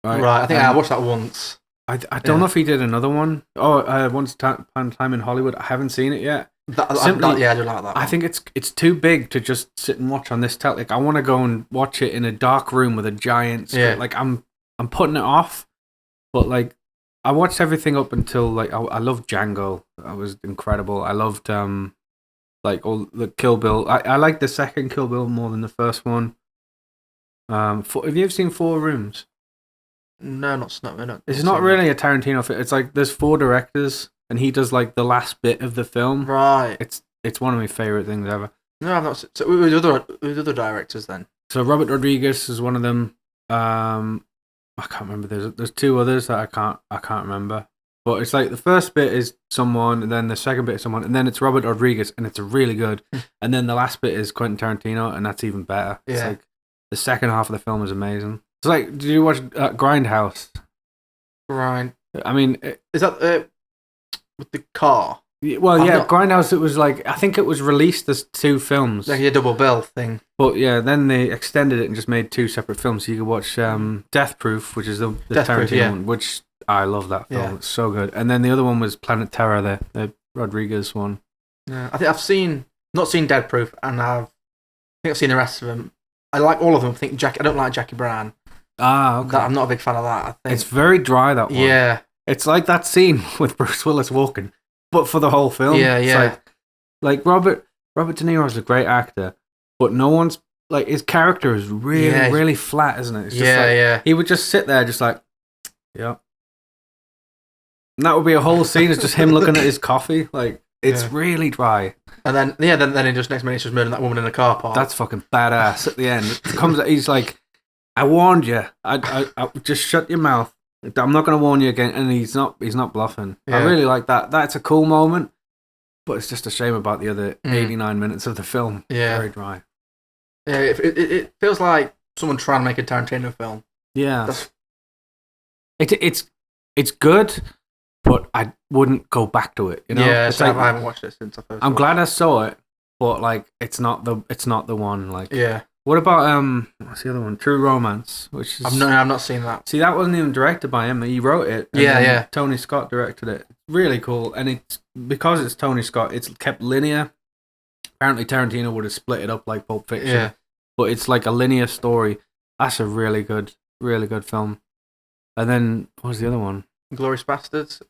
Right, I think I watched that once. I don't know if he did another one. Oh, Once Upon a Time in Hollywood. I haven't seen it yet. Yeah, I do like that. I think it's too big to just sit and watch on this tel. Like, I want to go and watch it in a dark room with a giant screen. Yeah. Like, I'm putting it off, but like, I watched everything up until like I loved Django. That was incredible. I loved like all the Kill Bill. I like the second Kill Bill more than the first one. Have you ever seen Four Rooms? No, not It's not really a Tarantino film. It's like there's 4 directors, and he does like the last bit of the film. Right. It's one of my favorite things ever. No, I've not. So with other directors then. So Robert Rodriguez is one of them. I can't remember. There's 2 others that I can't remember. But it's like the first bit is someone, and then the second bit is someone, and then it's Robert Rodriguez, and it's really good. And then the last bit is Quentin Tarantino, and that's even better. Yeah. It's like the second half of the film is amazing. It's like, did you watch Grindhouse? Right. I mean, is that with the car? Well, yeah, Grindhouse. It was like, I think it was released as 2 films, like a double bill thing. But yeah, then they extended it and just made 2 separate films. So you could watch Death Proof, which is the Tarantino one, which I love that film. Yeah. It's so good. And then the other one was Planet Terror, the Rodriguez one. Yeah, I think I've not seen Death Proof, and I think I've seen the rest of them. I like all of them. I don't like Jackie Brown. Ah, okay. I'm not a big fan of that. I think it's very dry, that one. Yeah, it's like that scene with Bruce Willis walking, but for the whole film. Yeah, yeah. It's like Robert De Niro is a great actor, but no one's like, his character is really flat, isn't it? It's just yeah. He would just sit there, just like, yeah. And that would be a whole scene. It's just him looking at his coffee. Like, it's really dry. And then then he just next minute he's just murdering that woman in a car park. That's fucking badass. At the end, he's like, I warned you. I just shut your mouth. I'm not going to warn you again. And he's not bluffing. Yeah. I really like that. That's a cool moment, but it's just a shame about the other 89 minutes of the film. Yeah, very dry. Yeah, it feels like someone trying to make a Tarantino film. Yeah, it's good, but I wouldn't go back to it. You know, yeah, I haven't watched it since I first. I'm glad I saw it, but like, it's not the one. Like, yeah. What about what's the other one? True Romance, which is... I've not seen that. See, that wasn't even directed by him. He wrote it. Yeah. Tony Scott directed it. Really cool, and it's because it's Tony Scott. It's kept linear. Apparently, Tarantino would have split it up like Pulp Fiction, but it's like a linear story. That's a really good film. And then what was the other one? Glorious Bastards.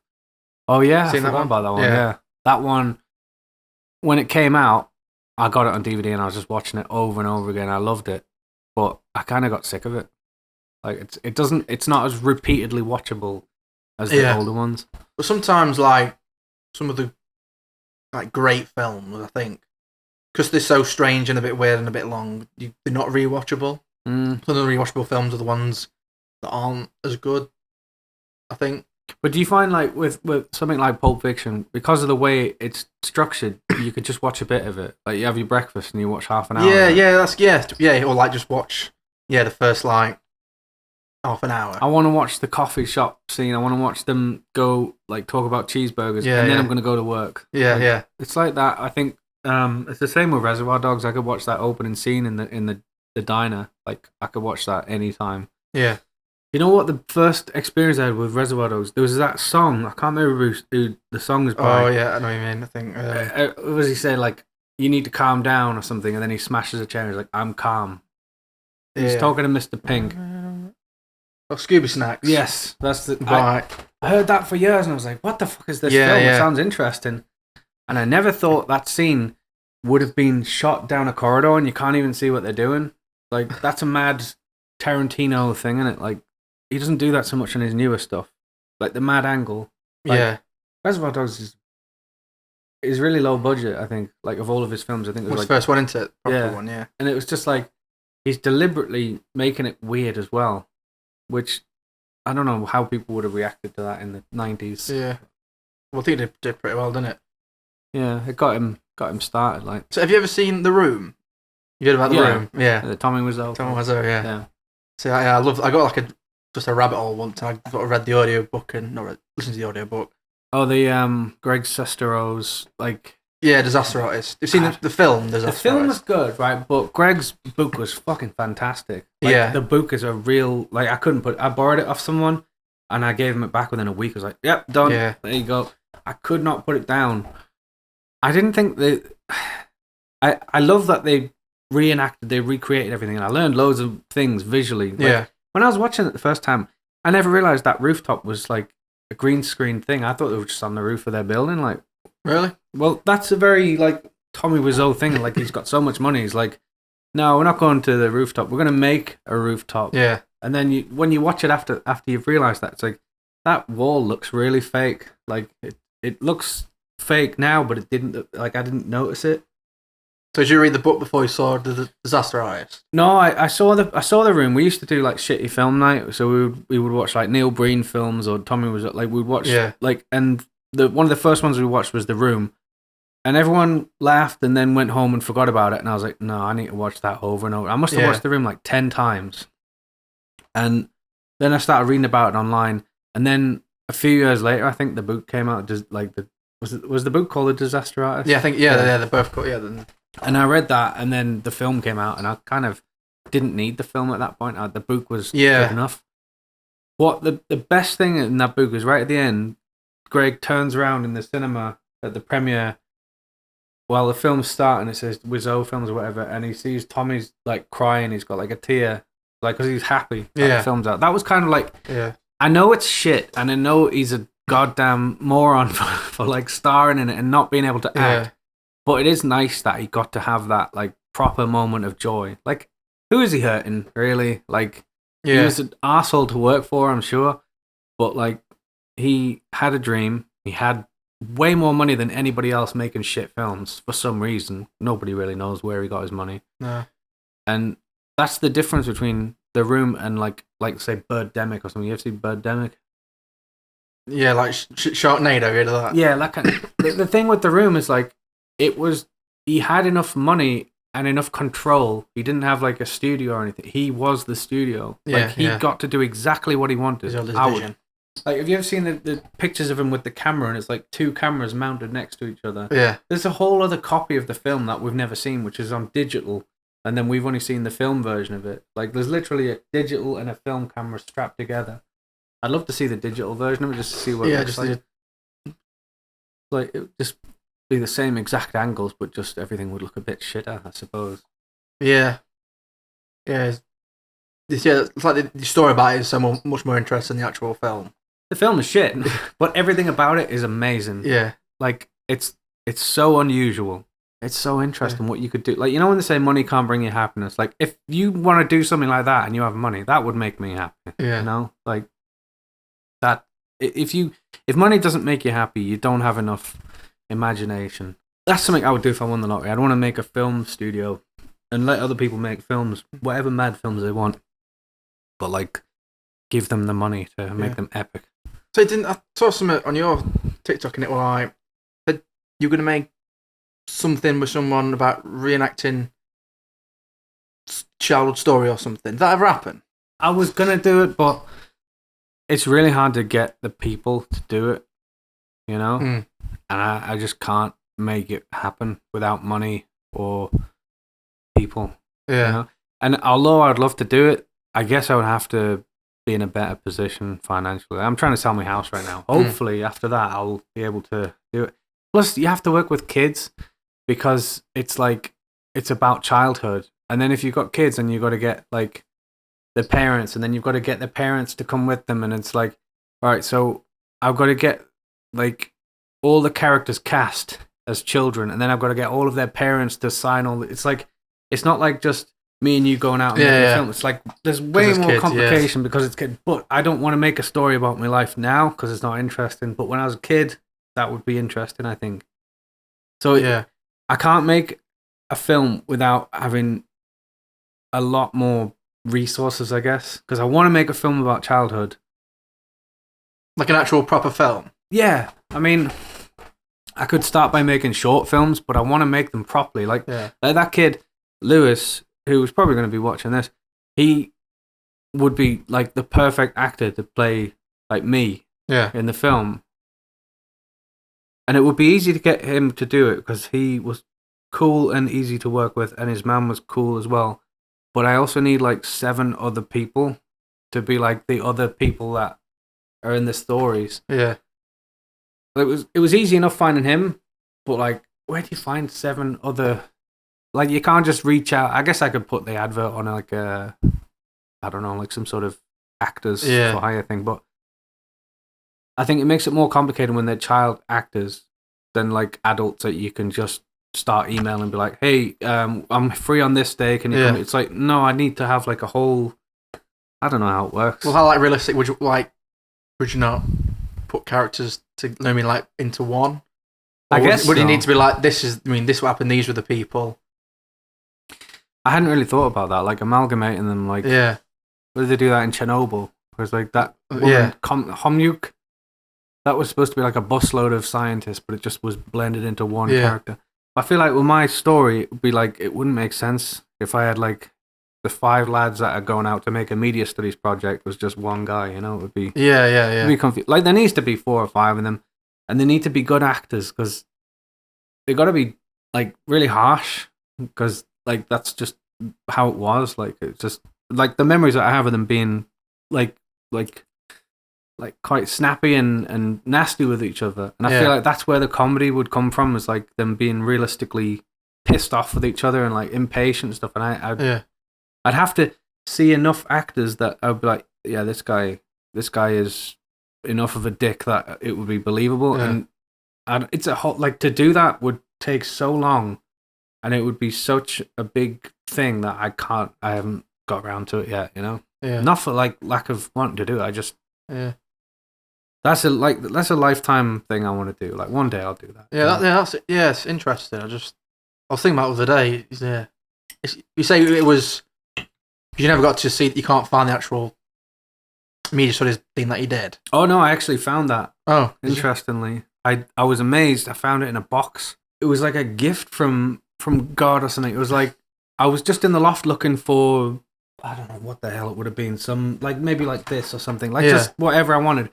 Oh yeah, I forgot about that one. Yeah, that one. When it came out, I got it on DVD and I was just watching it over and over again. I loved it, but I kind of got sick of it. Like, it's not as repeatedly watchable as the older ones. But sometimes, like, some of the like great films, I think, because they're so strange and a bit weird and a bit long, they're not rewatchable. Some of the rewatchable films are the ones that aren't as good, I think. But do you find, like, with something like Pulp Fiction, because of the way it's structured, you could just watch a bit of it? Like, you have your breakfast and you watch half an hour. Yeah, or like just watch the first like half an hour. I want to watch the coffee shop scene. I want to watch them go, like, talk about cheeseburgers, and then I'm going to go to work. Yeah. It's like that. I think it's the same with Reservoir Dogs. I could watch that opening scene in the diner. Like, I could watch that anytime. Yeah. You know what? The first experience I had with Reservoir Dogs, there was that song. I can't remember who the song was by. Oh yeah, I know what you mean. I think. What was he saying? Like, you need to calm down or something, and then he smashes a chair. And he's like, "I'm calm." He's talking to Mr. Pink. Oh, Scooby Snacks. Yes, that's the. Right. I heard that for years, and I was like, "What the fuck is this film? It sounds interesting." And I never thought that scene would have been shot down a corridor, and you can't even see what they're doing. Like, that's a mad Tarantino thing, isn't it? Like, he doesn't do that so much in his newer stuff. Like, the mad angle. Like, Reservoir Dogs is really low budget, I think. Like, of all of his films, I think it was like the first one into it. One, yeah. And it was just like, he's deliberately making it weird as well, which I don't know how people would have reacted to that in the 90s. Yeah. Well, I think it did pretty well, didn't it? Yeah, it got him started. Like, so have you ever seen The Room? You heard about The Room? Yeah. The Tommy Wiseau. Yeah. So I got like just a rabbit hole once, and I sort of read the audiobook and listened to the audiobook. Oh, the Greg Sestero's like. Yeah, Disaster Artist. You've seen the film, Disaster Artist? The film was good, right? But Greg's book was fucking fantastic. Like, the book is a real... Like, I borrowed it off someone, and I gave him it back within a week. I was like, yep, done. Yeah. There you go. I could not put it down. I didn't think they... I love that they recreated everything, and I learned loads of things visually. Like, when I was watching it the first time, I never realised that rooftop was, like, a green screen thing. I thought they were just on the roof of their building, like... Really? Well, that's a very, like, Tommy Wiseau thing. Like, he's got so much money. He's like, no, we're not going to the rooftop. We're going to make a rooftop. Yeah. And then when you watch it after you've realised that, it's like, that wall looks really fake. Like, it looks fake now, but it didn't, like, I didn't notice it. So did you read the book before you saw the Disaster Artist? No, I saw the Room. We used to do, like, shitty film night. So we would watch, like, Neil Breen films, or Tommy was, like, we'd watch, like, and... one of the first ones we watched was The Room, and everyone laughed and then went home and forgot about it. And I was like, no, I need to watch that over and over. I must have watched The Room like 10 times. And then I started reading about it online. And then a few years later, I think the book came out. Was the book called The Disaster Artist? Yeah, I think they're both called. Yeah. And I read that, and then the film came out, and I kind of didn't need the film at that point. The book was good enough. What the best thing in that book was right at the end. Greg turns around in the cinema at the premiere while the film's starting. It says Wiseau Films or whatever, and he sees Tommy's like crying. He's got like a tear, like because he's happy that the film's out. That was kind of like, I know it's shit, and I know he's a goddamn moron for like starring in it and not being able to act. But it is nice that he got to have that like proper moment of joy. Like, who is he hurting really? Like, he was an asshole to work for, I'm sure, but like. He had a dream. He had way more money than anybody else making shit films for some reason. Nobody really knows where he got his money. No. And that's the difference between The Room and like say Birdemic or something. You ever see Birdemic? Yeah, like Sharknado, you heard of that? Yeah, like the thing with The Room is like he had enough money and enough control. He didn't have like a studio or anything. He was the studio. Like he got to do exactly what he wanted. Like, have you ever seen the pictures of him with the camera, and it's like two cameras mounted next to each other? Yeah. There's a whole other copy of the film that we've never seen, which is on digital, and then we've only seen the film version of it. Like, there's literally a digital and a film camera strapped together. I'd love to see the digital version of it just to see what it looks like. Like, it would just be the same exact angles, but just everything would look a bit shitter, I suppose. Yeah. Yeah. It's like the story about it is so much more interesting than the actual film. The film is shit, but everything about it is amazing. Yeah. Like, it's so unusual. It's so interesting what you could do. Like, you know when they say money can't bring you happiness? Like, if you want to do something like that and you have money, that would make me happy. Yeah. You know? Like, that... If money doesn't make you happy, you don't have enough imagination. That's something I would do if I won the lottery. I'd want to make a film studio and let other people make films, whatever mad films they want. But, like, give them the money to make them epic. So I saw something on your TikTok and it was like, that you're going to make something with someone about reenacting childhood story or something. Did that ever happen? I was going to do it, but it's really hard to get the people to do it, you know? And I just can't make it happen without money or people. Yeah. You know? And although I'd love to do it, I guess I would have to be in a better position financially. I'm trying to sell my house right now. Hopefully, after that, I'll be able to do it. Plus, you have to work with kids because it's like it's about childhood. And then if you've got kids and you've got to get like the parents, and then you've got to get the parents to come with them, and it's like, all right, so I've got to get like all the characters cast as children, and then I've got to get all of their parents to sign all. It's like it's not like just me and you going out and making a film. It's like there's way more complication because it's kids. But I don't want to make a story about my life now because it's not interesting. But when I was a kid, that would be interesting, I think. So I can't make a film without having a lot more resources, I guess, because I want to make a film about childhood. Like an actual proper film? Yeah. I mean, I could start by making short films, but I want to make them properly. Like that kid, Lewis, who was probably going to be watching this, he would be like the perfect actor to play like me in the film. And it would be easy to get him to do it because he was cool and easy to work with, and his man was cool as well. But I also need like 7 other people to be like the other people that are in the stories. Yeah. It was easy enough finding him, but like, where do you find 7 other? Like, you can't just reach out. I guess I could put the advert on like I don't know, like some sort of actors for hire thing. But I think it makes it more complicated when they're child actors than like adults that you can just start emailing and be like, hey, I'm free on this day. Can you come? It's like, no, I need to have like a whole. I don't know how it works. Well, how like realistic would you not put characters to like into one? Or I guess would you need to be like, this will happen, these were the people? I hadn't really thought about that, like amalgamating them. Like, what did they do that in Chernobyl? Whereas like that woman, Homyuk, that was supposed to be like a busload of scientists, but it just was blended into one character. I feel like with my story, it would be like, it wouldn't make sense if I had like the 5 lads that are going out to make a media studies project was just one guy, you know? It would be it'd be confused. Like, there needs to be 4 or 5 of them, and they need to be good actors because they got to be like really harsh because like that's just how it was. Like, it's just like the memories that I have of them being like quite snappy and nasty with each other, and I feel like that's where the comedy would come from, is like them being realistically pissed off with each other and like impatient and stuff. And I'd have to see enough actors that I'd be like, yeah, this guy is enough of a dick that it would be believable. And it's a whole, like, to do that would take so long, and it would be such a big thing that I haven't got around to it yet, you know? Not for like lack of wanting to do it. I just that's a lifetime thing I want to do. Like, one day I'll do that. It's interesting. I was thinking about it the other day. You say it was, you never got to see, you can't find the actual media studies thing that you did. Oh no, I actually found that. Oh, interestingly, I was amazed. I found it in a box. It was like a gift from God or something. It was like, I was just in the loft looking for, I don't know what the hell it would have been. Some, like, maybe like this or something. Like, just whatever I wanted.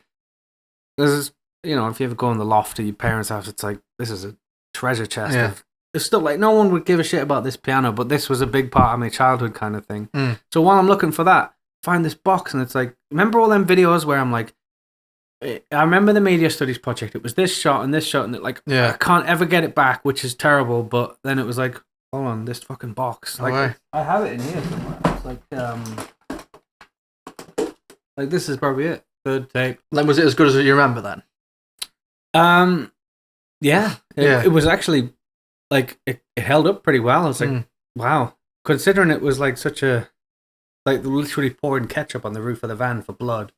There's, you know, if you ever go in the loft to your parents' house, it's like, this is a treasure chest. It's still like, no one would give a shit about this piano, but this was a big part of my childhood kind of thing. So while I'm looking for that, find this box, and it's like, remember all them videos where I'm like, I remember the media studies project. It was this shot, and it, like, I can't ever get it back, which is terrible. But then it was like, hold on, this fucking box. Like, I have it in here somewhere. It's like this is probably it. Third tape. Like, was it as good as you remember then? It was actually, like, it held up pretty well. I was like, wow. Considering it was like such a, like, literally pouring ketchup on the roof of the van for blood.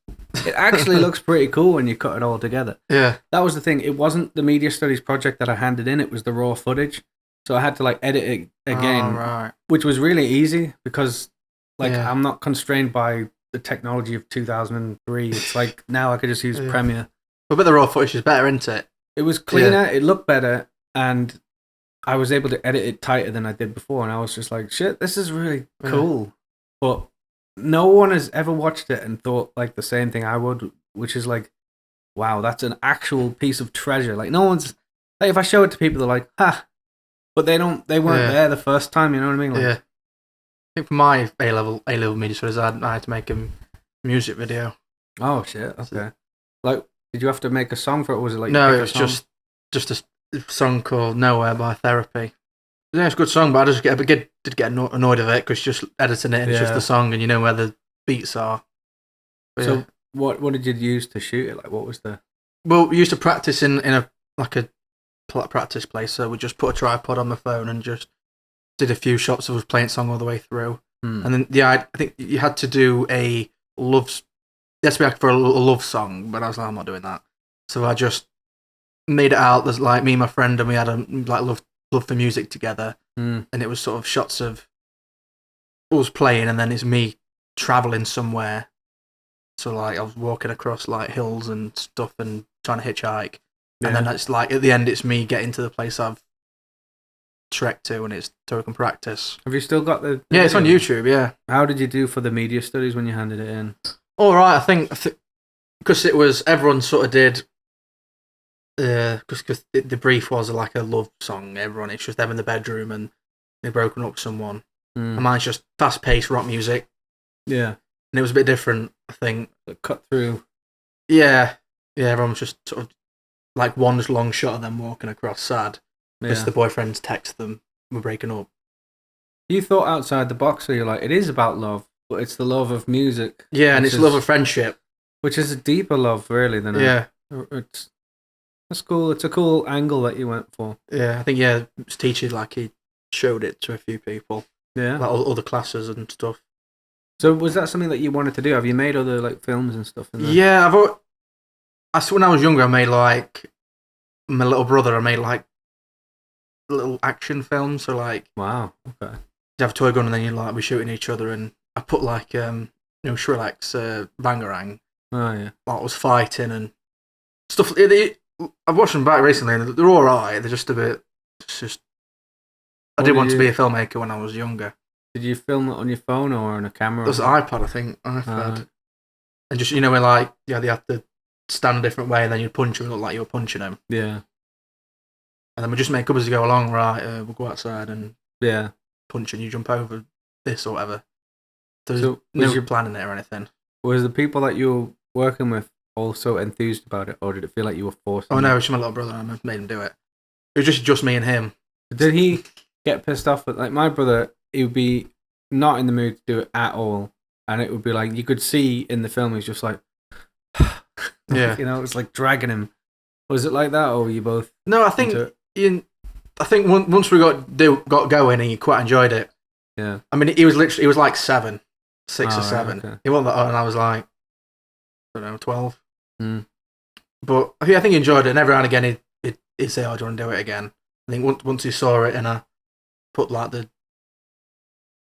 It actually looks pretty cool when you cut it all together. Yeah. That was the thing. It wasn't the media studies project that I handed in. It was the raw footage. So I had to, like, edit it again, which was really easy because, like, I'm not constrained by the technology of 2003. It's like, now I could just use Premiere. But the raw footage is better, isn't it? It was cleaner. It looked better. And I was able to edit it tighter than I did before. And I was just like, shit, this is really cool. But no one has ever watched it and thought like the same thing I would, which is like, wow, that's an actual piece of treasure. Like, no one's, like, if I show it to people, they're like, ha, but they weren't there the first time, you know what I mean? Like, I think for my A-level media studies, I had to make them music video. Oh shit! Okay. Like, did you have to make a song for it, or was it like No, pick it a was song? just a song called "Nowhere" by Therapy. Yeah, it's a good song, but I just did get annoyed of it because just editing it and it's just Yeah. the song and you know where the beats are. But So yeah. what did you use to shoot it? Like, what was the? Well, we used to practice in a practice place, so we just put a tripod on the phone and just did a few shots of us playing song all the way through. And then I think you had to do a love. It has to be like for a love song, but I was like, I'm not doing that. So I just made it out. There's like me and my friend, and we had a like love for music together, and it was sort of shots of us playing, and then it's me traveling somewhere. So like I was walking across like hills and stuff, and trying to hitchhike, and then it's like at the end, it's me getting to the place I've trekked to, and it's so I can practice. Have you still got the Yeah, it's on video? YouTube. Yeah. How did you do for the media studies when you handed it in? All right, I think because it was everyone sort of did. Because the brief was like a love song. Everyone, it's just them in the bedroom and they've broken up with someone. And mine's just fast-paced rock music. Yeah, and it was a bit different. I think cut through. Yeah, everyone was just sort of like one just long shot of them walking across, sad because the boyfriends text them, "We're breaking up." You thought outside the box, so you're like, it is about love, but it's the love of music. Yeah, and it's love of friendship, which is a deeper love, really, than That's cool. It's a cool angle that you went for. Yeah, I think his teacher he showed it to a few people. Yeah, like other classes and stuff. So was that something that you wanted to do? Have you made other like films and stuff? Yeah, when I was younger, I made like my little brother. I made like little action films. So like, wow, okay. You have a toy gun and then you like be shooting each other. And I put like Shrillex Bangarang. Oh yeah, I was fighting and stuff. I've watched them back recently, and they're all right. They're just a bit. I didn't want to be a filmmaker when I was younger. Did you film it on your phone or on a camera? It was an iPod, I think. iPod. And just when like they have to stand a different way, and then you punch them and look like you were punching them. Yeah. And then we just make up as we go along. Right, we'll go outside and punch, and you jump over this or whatever. There's no planning it or anything. Was the people that you were working with also enthused about it, or did it feel like you were forced? Oh no, it's my little brother. I made him do it. It was just me and him. Did he get pissed off? Like my brother, he would be not in the mood to do it at all, and it would be like you could see in the film he's just like, yeah, it was like dragging him. Was it like that, or were you both? No, I think once we got going, he quite enjoyed it. Yeah, I mean, he was like 6 or 7. Okay. He wasn't that old, and I was like, I don't know, 12. But I think he enjoyed it, and every now and again he'd say, "Oh, do you want to do it again?" I think once he saw it, and I put like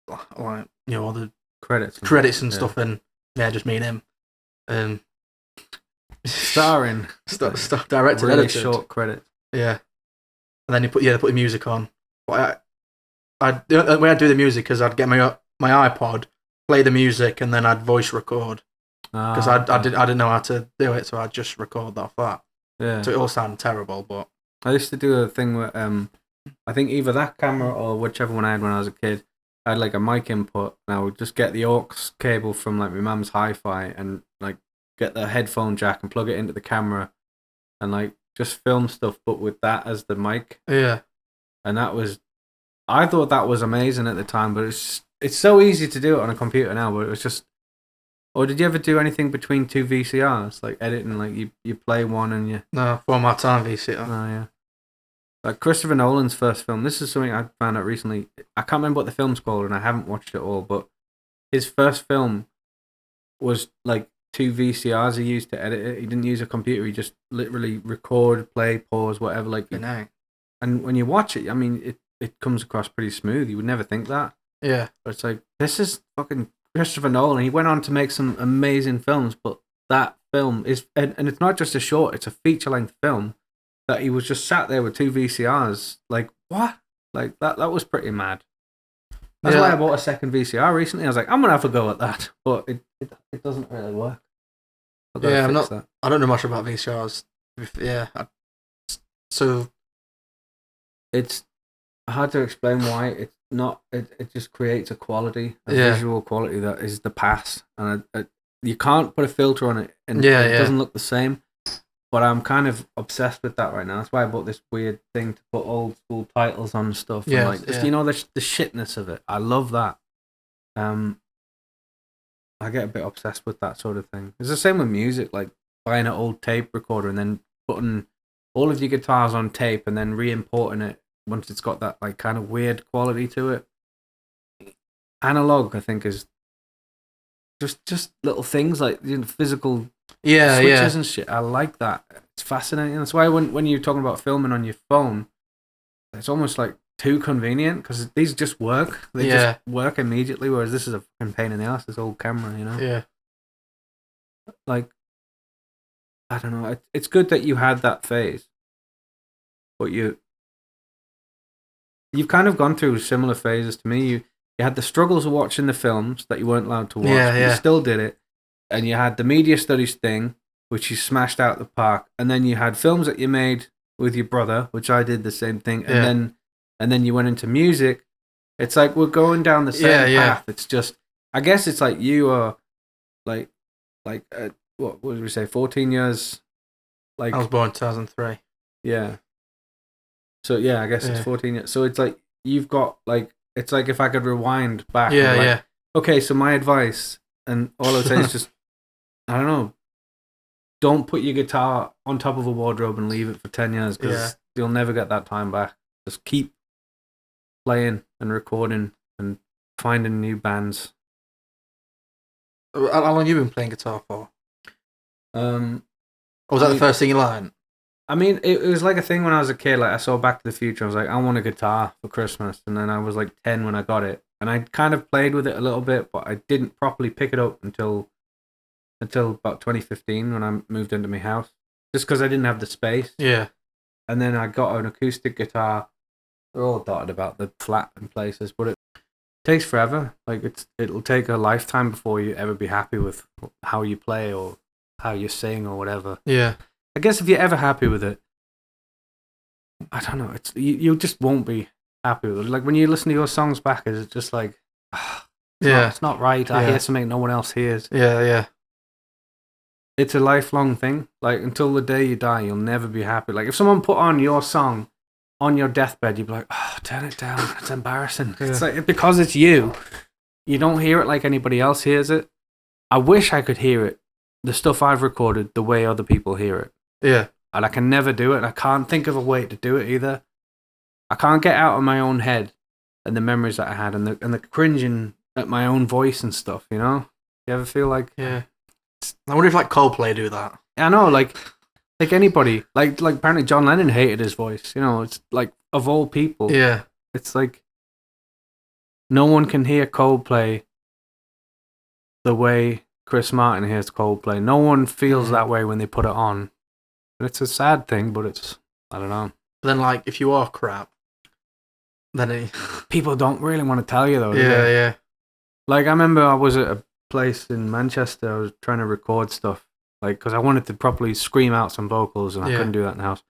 all the credits and stuff, and just me and him, starring, directed, really edited, short credit, and then he put the music on. But the way I'd do the music is I'd get my iPod, play the music, and then I'd voice record. Because I didn't know how to do it, so I'd just record off that. Yeah. So it all sounded terrible, but I used to do a thing where I think either that camera or whichever one I had when I was a kid, I had like a mic input, and I would just get the aux cable from like my mum's hi-fi and like get the headphone jack and plug it into the camera, and like just film stuff, but with that as the mic. Yeah. And I thought that was amazing at the time, but it's so easy to do it on a computer now, but it was just. Or did you ever do anything between two VCRs, like editing, like you play one and you... No, for my time VCR. Oh, yeah. Like Christopher Nolan's first film, this is something I found out recently. I can't remember what the film's called, and I haven't watched it all, but his first film was like 2 VCRs he used to edit it. He didn't use a computer, he just literally record, play, pause, whatever. Like, and when you watch it, I mean, it comes across pretty smooth. You would never think that. Yeah. But it's like, this is fucking... Christopher Nolan. He went on to make some amazing films, but that film is, and it's not just a short, it's a feature-length film that he was just sat there with 2 VCRs. Like, what? Like, that was pretty mad. That's why I bought a second VCR recently. I was like, I'm going to have a go at that, but it doesn't really work. I don't know much about VCRs. So it's hard to explain why. It's not. It just creates a quality, visual quality that is the past, and you can't put a filter on it, and it doesn't look the same. But I'm kind of obsessed with that right now. That's why I bought this weird thing to put old school titles on and stuff. Yeah, and you know, the shitness of it. I love that. I get a bit obsessed with that sort of thing. It's the same with music, like buying an old tape recorder and then putting all of your guitars on tape and then re-importing it once it's got that like kind of weird quality to it. Analog, I think, is just little things like, you know, physical switches and shit. I like that. It's fascinating. That's why when you're talking about filming on your phone, it's almost like too convenient because these just work. They just work immediately, whereas this is a fucking pain in the ass, this old camera, you know? Yeah. Like, I don't know. It's good that you had that phase, but you've kind of gone through similar phases to me. You had the struggles of watching the films that you weren't allowed to watch, but you still did it. And you had the media studies thing, which you smashed out the park. And then you had films that you made with your brother, which I did the same thing. And then you went into music. It's like we're going down the same path. It's just, I guess it's like you are like what did we say, 14 years? Like I was born in 2003. Yeah. So yeah, I guess it's 14 years. So it's like you've got like, it's like if I could rewind back. Okay, so my advice, and all I would say is just, I don't know, don't put your guitar on top of a wardrobe and leave it for 10 years because you'll never get that time back. Just keep playing and recording and finding new bands. How long have you been playing guitar for? Or was that the first thing you learned? I mean, it was like a thing when I was a kid. Like I saw Back to the Future. I was like, I want a guitar for Christmas. And then I was like 10 when I got it. And I kind of played with it a little bit, but I didn't properly pick it up until about 2015 when I moved into my house. Just because I didn't have the space. Yeah. And then I got an acoustic guitar. They're all dotted about the flat in places, but it takes forever. Like it'll take a lifetime before you ever be happy with how you play or how you sing or whatever. Yeah. I guess if you're ever happy with it, I don't know. It's you just won't be happy with it. Like when you listen to your songs back, it's just like, it's not right. I hear something no one else hears. Yeah. It's a lifelong thing. Like until the day you die, you'll never be happy. Like if someone put on your song on your deathbed, you'd be like, oh, turn it down. It's embarrassing. It's like because it's you. You don't hear it like anybody else hears it. I wish I could hear it, the stuff I've recorded, the way other people hear it. Yeah. And I can never do it. And I can't think of a way to do it either. I can't get out of my own head and the memories that I had and the cringing at my own voice and stuff, you know? You ever feel like... Yeah. I wonder if like Coldplay do that. I know, like anybody. Like apparently John Lennon hated his voice. You know, it's like, of all people. Yeah. It's like no one can hear Coldplay the way Chris Martin hears Coldplay. No one feels that way when they put it on. And it's a sad thing, but it's, I don't know. But then, like, if you are crap, then people don't really want to tell you, though. Yeah. Like, I remember I was at a place in Manchester. I was trying to record stuff, like, because I wanted to properly scream out some vocals, and I couldn't do that in the house.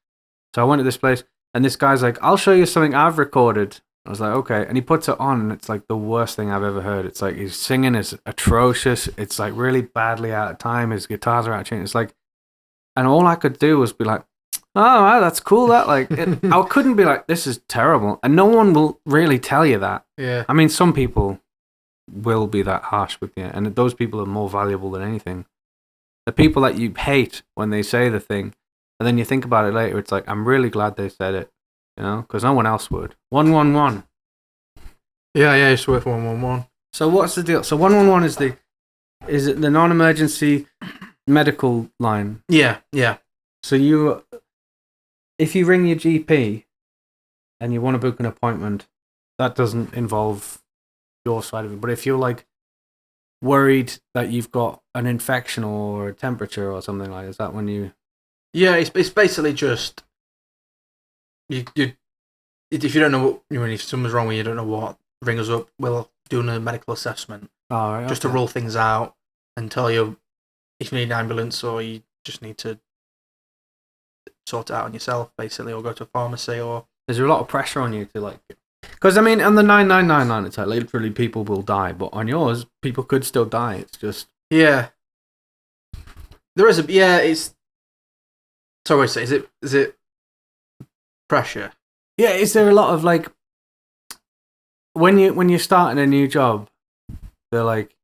So I went to this place, and this guy's like, I'll show you something I've recorded. I was like, okay. And he puts it on, and it's like the worst thing I've ever heard. It's like his singing is atrocious. It's like really badly out of time. His guitars are out of tune. It's like, and all I could do was be like, oh, wow, that's cool. That like, I couldn't be like, this is terrible. And no one will really tell you that. Yeah. I mean, some people will be that harsh with you, and those people are more valuable than anything. The people that you hate when they say the thing, and then you think about it later, it's like, I'm really glad they said it, you know, because no one else would. 111. Yeah, it's worth 111. So what's the deal? So 111 is it the non-emergency medical line? Yeah. So if you ring your GP and you want to book an appointment, that doesn't involve your side of it. But if you're like worried that you've got an infection or a temperature or something like that, is that when you... Yeah, it's basically just you if you don't know what, if something's wrong with you, don't know what, ring us up. We'll do a medical assessment just to rule things out and tell you if you need an ambulance or you just need to sort it out on yourself, basically, or go to a pharmacy. Or is there a lot of pressure on you to like? Because I mean, on the 999 line, it's like literally people will die, but on yours, people could still die. It's just There is it's. Sorry, is it pressure? Yeah, is there a lot of like when you're starting a new job, they're like,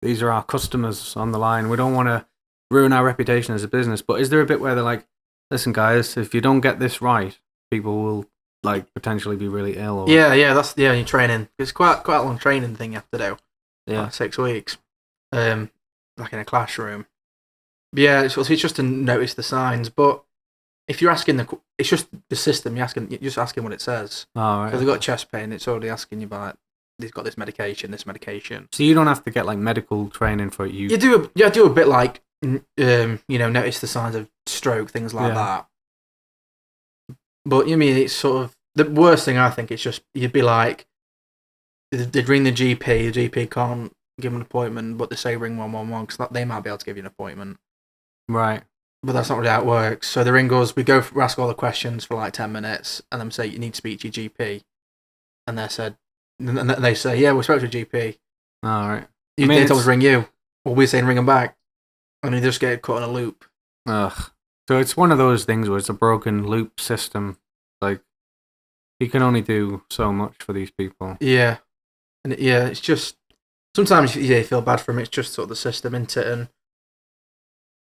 these are our customers on the line. We don't want to ruin our reputation as a business. But is there a bit where they're like, listen, guys, if you don't get this right, people will like potentially be really ill? Or... Yeah, that's your training. It's quite a long training thing you have to do. Yeah, like 6 weeks. Like in a classroom. But yeah, it's just to notice the signs. But if you're asking it's just the system. You're just asking what it says. Oh, right. If they've got chest pain, it's already asking you about. He's got this medication. So you don't have to get like medical training for it. You do a bit like notice the signs of stroke, things like that. But it's sort of the worst thing. I think it's just you'd be like, they'd ring the GP. The GP can't give an appointment, but they say ring 111 because they might be able to give you an appointment. Right. But that's not really how it works. So they ring us, we ask all the questions for like 10 minutes, and then say, you need to speak to your GP. And they say, yeah, we spoke to a GP. All right. They told us to ring you. Well, we're saying ring them back. And you just get caught in a loop. Ugh. So it's one of those things where it's a broken loop system. Like, you can only do so much for these people. Yeah. And it's just, sometimes you feel bad for them. It's just sort of the system, isn't it? And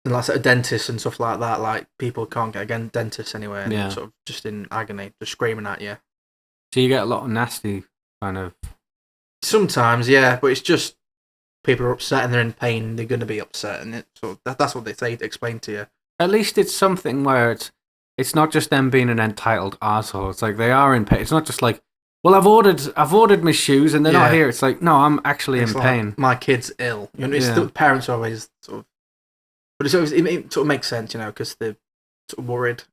like sort of dentists and stuff like that, like people can't get again dentists anyway, and they're sort of just in agony, just screaming at you. So you get a lot of nasty kind of. Sometimes, yeah, but it's just people are upset and they're in pain. They're going to be upset, and that's what they say to explain to you. At least it's something where it's not just them being an entitled arsehole. It's like they are in pain. It's not just like, well, I've ordered my shoes and they're not here. It's like, no, I'm actually in pain. My kid's ill. The parents are always sort of. But it sort of makes sense, because they're sort of worried.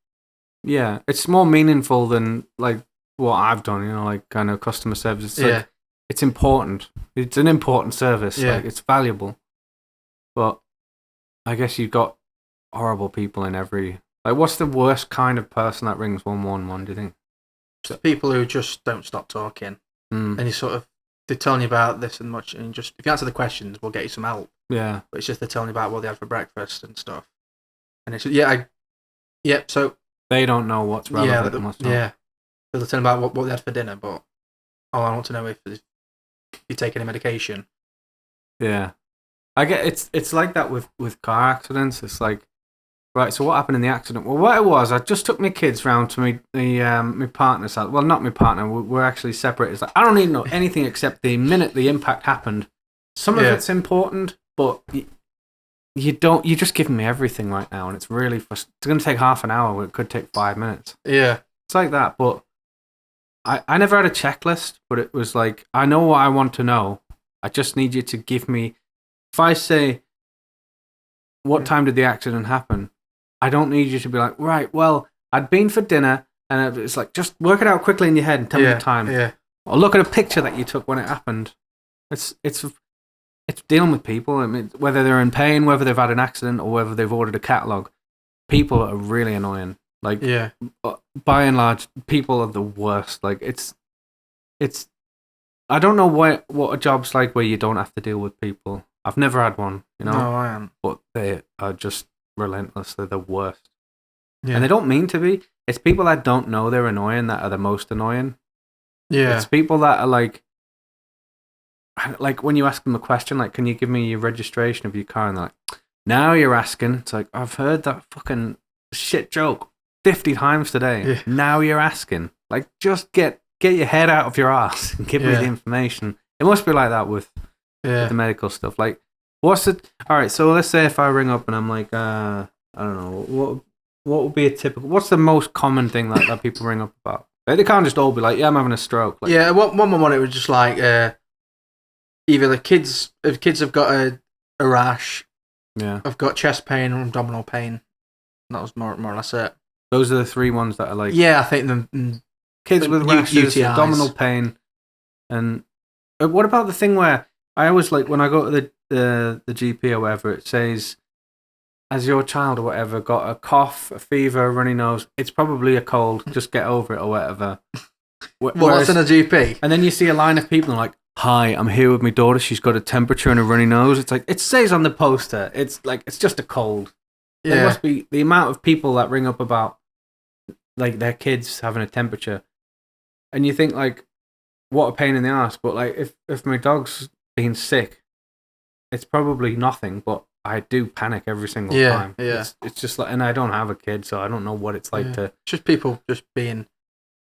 Yeah, it's more meaningful than like what I've done, like kind of customer service. It's like, it's important. It's an important service. Yeah. Like, it's valuable. But I guess you've got horrible people in every. Like, what's the worst kind of person that rings 111? Do you think? Just people who just don't stop talking, and they're telling you about this and much, and just if you answer the questions, we'll get you some help. Yeah, but it's just they're telling you about what they had for breakfast and stuff, and it's so they don't know what's relevant. So they're telling about what they had for dinner, but I want to know if you take any medication. Yeah, I get it's like that with car accidents. It's like, right, so what happened in the accident? Well, what it was, I just took my kids round to my partner's house. Well, not my partner. We're actually separate. It's like, I don't need to know anything except the minute the impact happened. Some of it's important, but you don't. You're just giving me everything right now, and it's really it's going to take half an hour. It could take 5 minutes. Yeah, it's like that. But I never had a checklist. But it was like, I know what I want to know. I just need you to give me. If I say, what time did the accident happen? I don't need you to be like, right, well, I'd been for dinner, and it's like, just work it out quickly in your head and tell me the time. Yeah. Or look at a picture that you took when it happened. It's dealing with people. I mean, whether they're in pain, whether they've had an accident, or whether they've ordered a catalogue, people are really annoying. Like, by and large, people are the worst. Like, it's. I don't know what a job's like where you don't have to deal with people. I've never had one, No, I am. But they are just relentless. They're the worst. Yeah. And they don't mean to be. It's people that don't know they're annoying that are the most annoying. Yeah. It's people that are like when you ask them a question, like, can you give me your registration of your car? And they're like, now you're asking. It's like, I've heard that fucking shit joke 50 times today. Yeah. Now you're asking. Like, just get your head out of your ass and give me the information. It must be like that with the medical stuff. Like, all right, so let's say if I ring up and I'm like, I don't know, what would be a typical, what's the most common thing that people ring up about? Like, they can't just all be like, yeah, I'm having a stroke. Like, one it was just like, either the kids, if kids have got a rash, I've got chest pain or abdominal pain. That was more or less it. Those are the three ones that are like, I think the kids with rashes, UTIs. Abdominal pain, and what about the thing where I always like when I go to the GP or whatever, it says, has your child or whatever got a cough, a fever, a runny nose? It's probably a cold. Just get over it or whatever. What's in a GP? And then you see a line of people like, hi, I'm here with my daughter. She's got a temperature and a runny nose. It's like, it says on the poster, it's like, it's just a cold. There must be the amount of people that ring up about like their kids having a temperature, and you think like, what a pain in the ass. But like, if my dog's been sick, it's probably nothing. But I do panic every single time. Yeah. It's just like, and I don't have a kid, so I don't know what it's like to. Just people just being.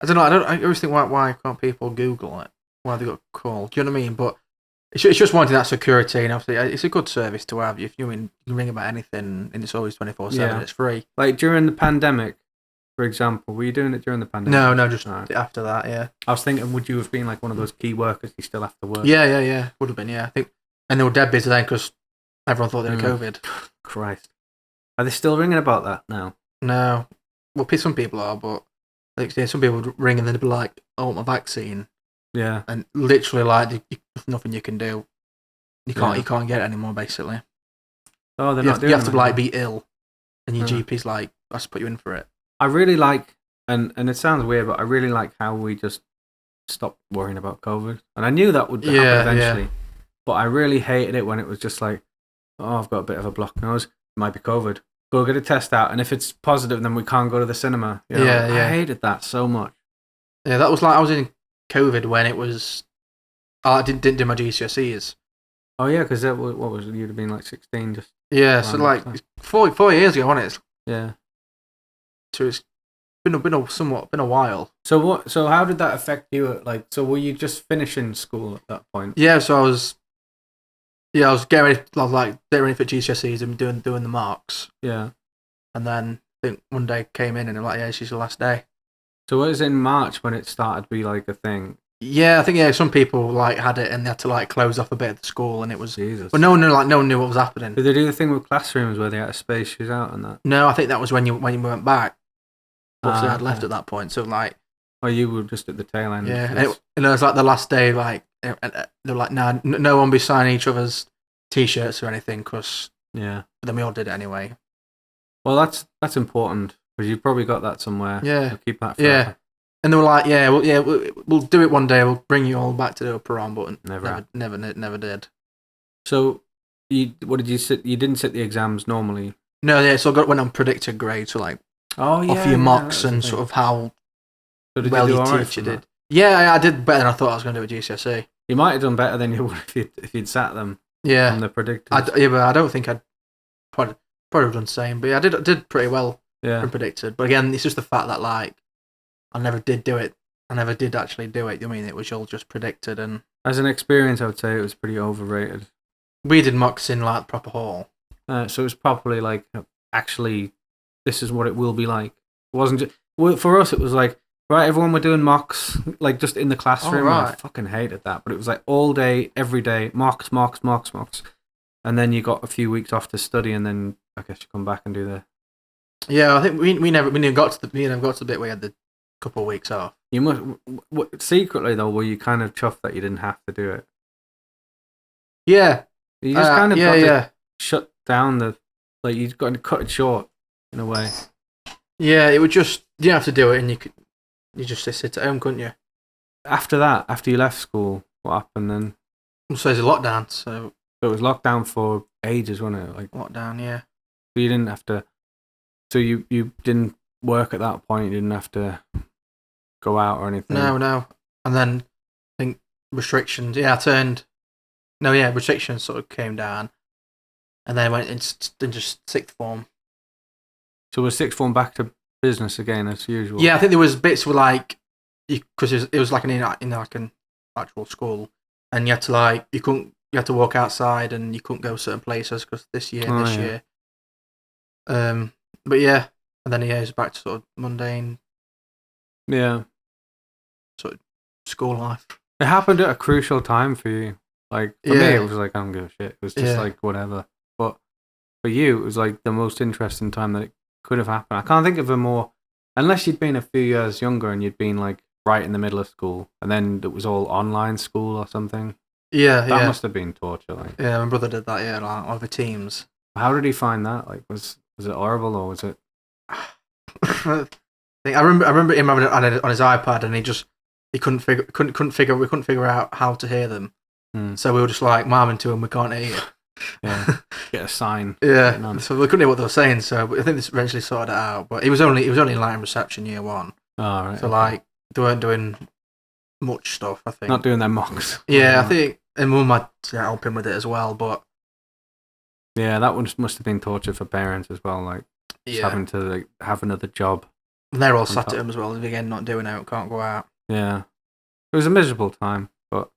I don't know. I always think why can't people Google it? Why they got called? Do you know what I mean? But it's just wanting that security, and obviously it's a good service to have. If you can ring about anything, and it's always 24/7. It's free. Like during the pandemic, for example, were you doing it during the pandemic? No, just after that. Yeah. I was thinking, would you have been like one of those key workers? You still have to work. Yeah. Would have been. Yeah, I think, and they were dead busy then because everyone thought they had COVID. Christ, are they still ringing about that now? No, well, some people are, but like some people would ring and they'd be like, "I want my vaccine." Yeah, and literally like there's nothing you can do. You can't get it anymore. Basically, oh, they're you not have, doing you have to that like now. be ill, and your GP's like, "Let's put you in for it." I really like, and it sounds weird, but I really like how we just stopped worrying about COVID. And I knew that would happen eventually, but I really hated it when it was just like, oh, I've got a bit of a blocked nose. It might be COVID. Go get a test out, and if it's positive, then we can't go to the cinema. You know? I hated that so much. Yeah, that was like I was in COVID when it was. I didn't do my GCSEs. Oh yeah, because what was it? You'd have been like 16, just so like 4 years ago, wasn't it? Yeah. So it's been a while. So what? So how did that affect you? Like, so were you just finishing school at that point? Yeah, so I was getting ready, getting ready for GCSEs and doing the marks. Yeah. And then I think one day came in and they're like, yeah, she's the last day. So it was in March when it started to be like a thing. Yeah, I think some people like had it and they had to like close off a bit of the school and it was. Jesus. But no one knew what was happening. Did they do the thing with classrooms where they had to space you out and that? No, I think that was when you went back. Obviously, I'd left at that point, so like. Oh, you were just at the tail end. Yeah, and it was like the last day, like they're like, nah, no one be signing each other's T-shirts or anything, because then we all did it anyway. Well, that's important because you probably got that somewhere. Yeah, so keep that forever. Yeah, and they were like, we'll do it one day. We'll bring you all back to do a prom, but never did. So, what did you sit? You didn't sit the exams normally. No, yeah. So I went on predicted grades, so like, off your mocks and sort of how well your teacher did. Yeah, I did better than I thought I was going to do at GCSE. You might have done better than you would if you'd sat them. Yeah, on the predicted. But I don't think I'd probably have done the same. But yeah, I did pretty well. Yeah, from predicted. But again, it's just the fact that like I never did do it. I never did actually do it. I mean, it was all just predicted. And as an experience, I would say it was pretty overrated. We did mocks in like proper hall. So it was properly like, actually, this is what it will be like. It wasn't just, for us, it was like, right, everyone were doing mocks, like just in the classroom. Oh, right. I fucking hated that. But it was like all day, every day, mocks. And then you got a few weeks off to study, and then I guess you come back and do the. Yeah, I think we never got to the bit where we had the couple of weeks off. You must secretly though, were you kind of chuffed that you didn't have to do it? Yeah, you just kind of got to shut down you got to cut it short in a way. Yeah, it would just you didn't have to do it, and you just sit at home, couldn't you? After that, after you left school, what happened then? So there's a lockdown. So it was lockdown for ages, wasn't it? Like lockdown, yeah. So you didn't have to. So you didn't work at that point. You didn't have to go out or anything. No. And then I think restrictions. Yeah, restrictions sort of came down, and then I went in just sixth form. So was sixth form back to business again as usual? Yeah, I think there was bits where like because it was like in like an actual school, and you had to you had to walk outside, and you couldn't go certain places because this year. But yeah, and then it was back to sort of mundane. Yeah. Sort of school life. It happened at a crucial time for you. Like for me, it was like I don't give a shit. It was just like whatever. But for you, it was like the most interesting time that it could have happened. I can't think of a more, unless you'd been a few years younger and you'd been like right in the middle of school, and then it was all online school or something. Yeah, that must have been torture. Like, yeah, my brother did that. Yeah, like over Teams. How did he find that? Like, was it horrible or was it? I remember him having it on his iPad, and we couldn't figure out how to hear them. So we were just like, "Mom, into him, we can't hear you." Yeah, get a sign. Yeah, so we couldn't hear what they were saying. So I think this eventually sorted it out. But it was only in line reception year one. Oh, right. So like they weren't doing much stuff. I think not doing their mocks. Yeah, I think, and Mum had to help him with it as well. But yeah, that one must have been torture for parents as well. Like just having to like, have another job. And they're all sat at him as well. Again, not doing it, can't go out. Yeah, it was a miserable time, but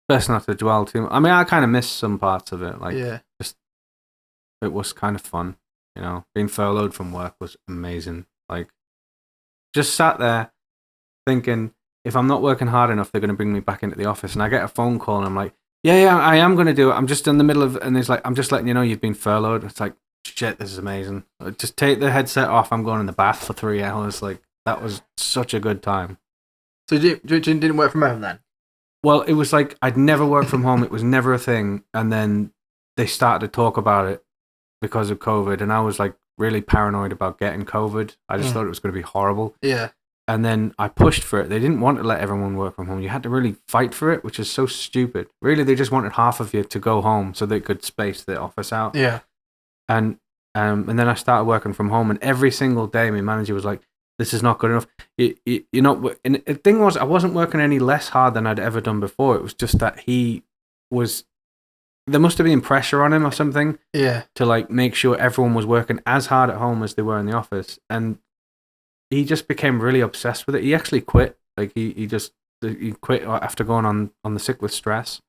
best not to dwell too much. I mean, I kind of missed some parts of it. Like, just it was kind of fun. You know, being furloughed from work was amazing. Like, just sat there thinking, if I'm not working hard enough, they're going to bring me back into the office. And I get a phone call and I'm like, yeah, I am going to do it. I'm just in the middle of, and it's like, I'm just letting you know you've been furloughed. It's like, shit, this is amazing. Just take the headset off. I'm going in the bath for 3 hours. Like, that was such a good time. So you didn't work from home then? Well, it was like, I'd never worked from home. It was never a thing. And then they started to talk about it because of COVID. And I was like really paranoid about getting COVID. I just thought it was going to be horrible. Yeah. And then I pushed for it. They didn't want to let everyone work from home. You had to really fight for it, which is so stupid. Really, they just wanted half of you to go home so they could space the office out. Yeah. And then I started working from home, and every single day my manager was like, "This is not good enough. You're not." And the thing was, I wasn't working any less hard than I'd ever done before. It was just that he was. There must have been pressure on him or something. Yeah. To like make sure everyone was working as hard at home as they were in the office, and he just became really obsessed with it. He actually quit. Like he quit after going on the sick with stress.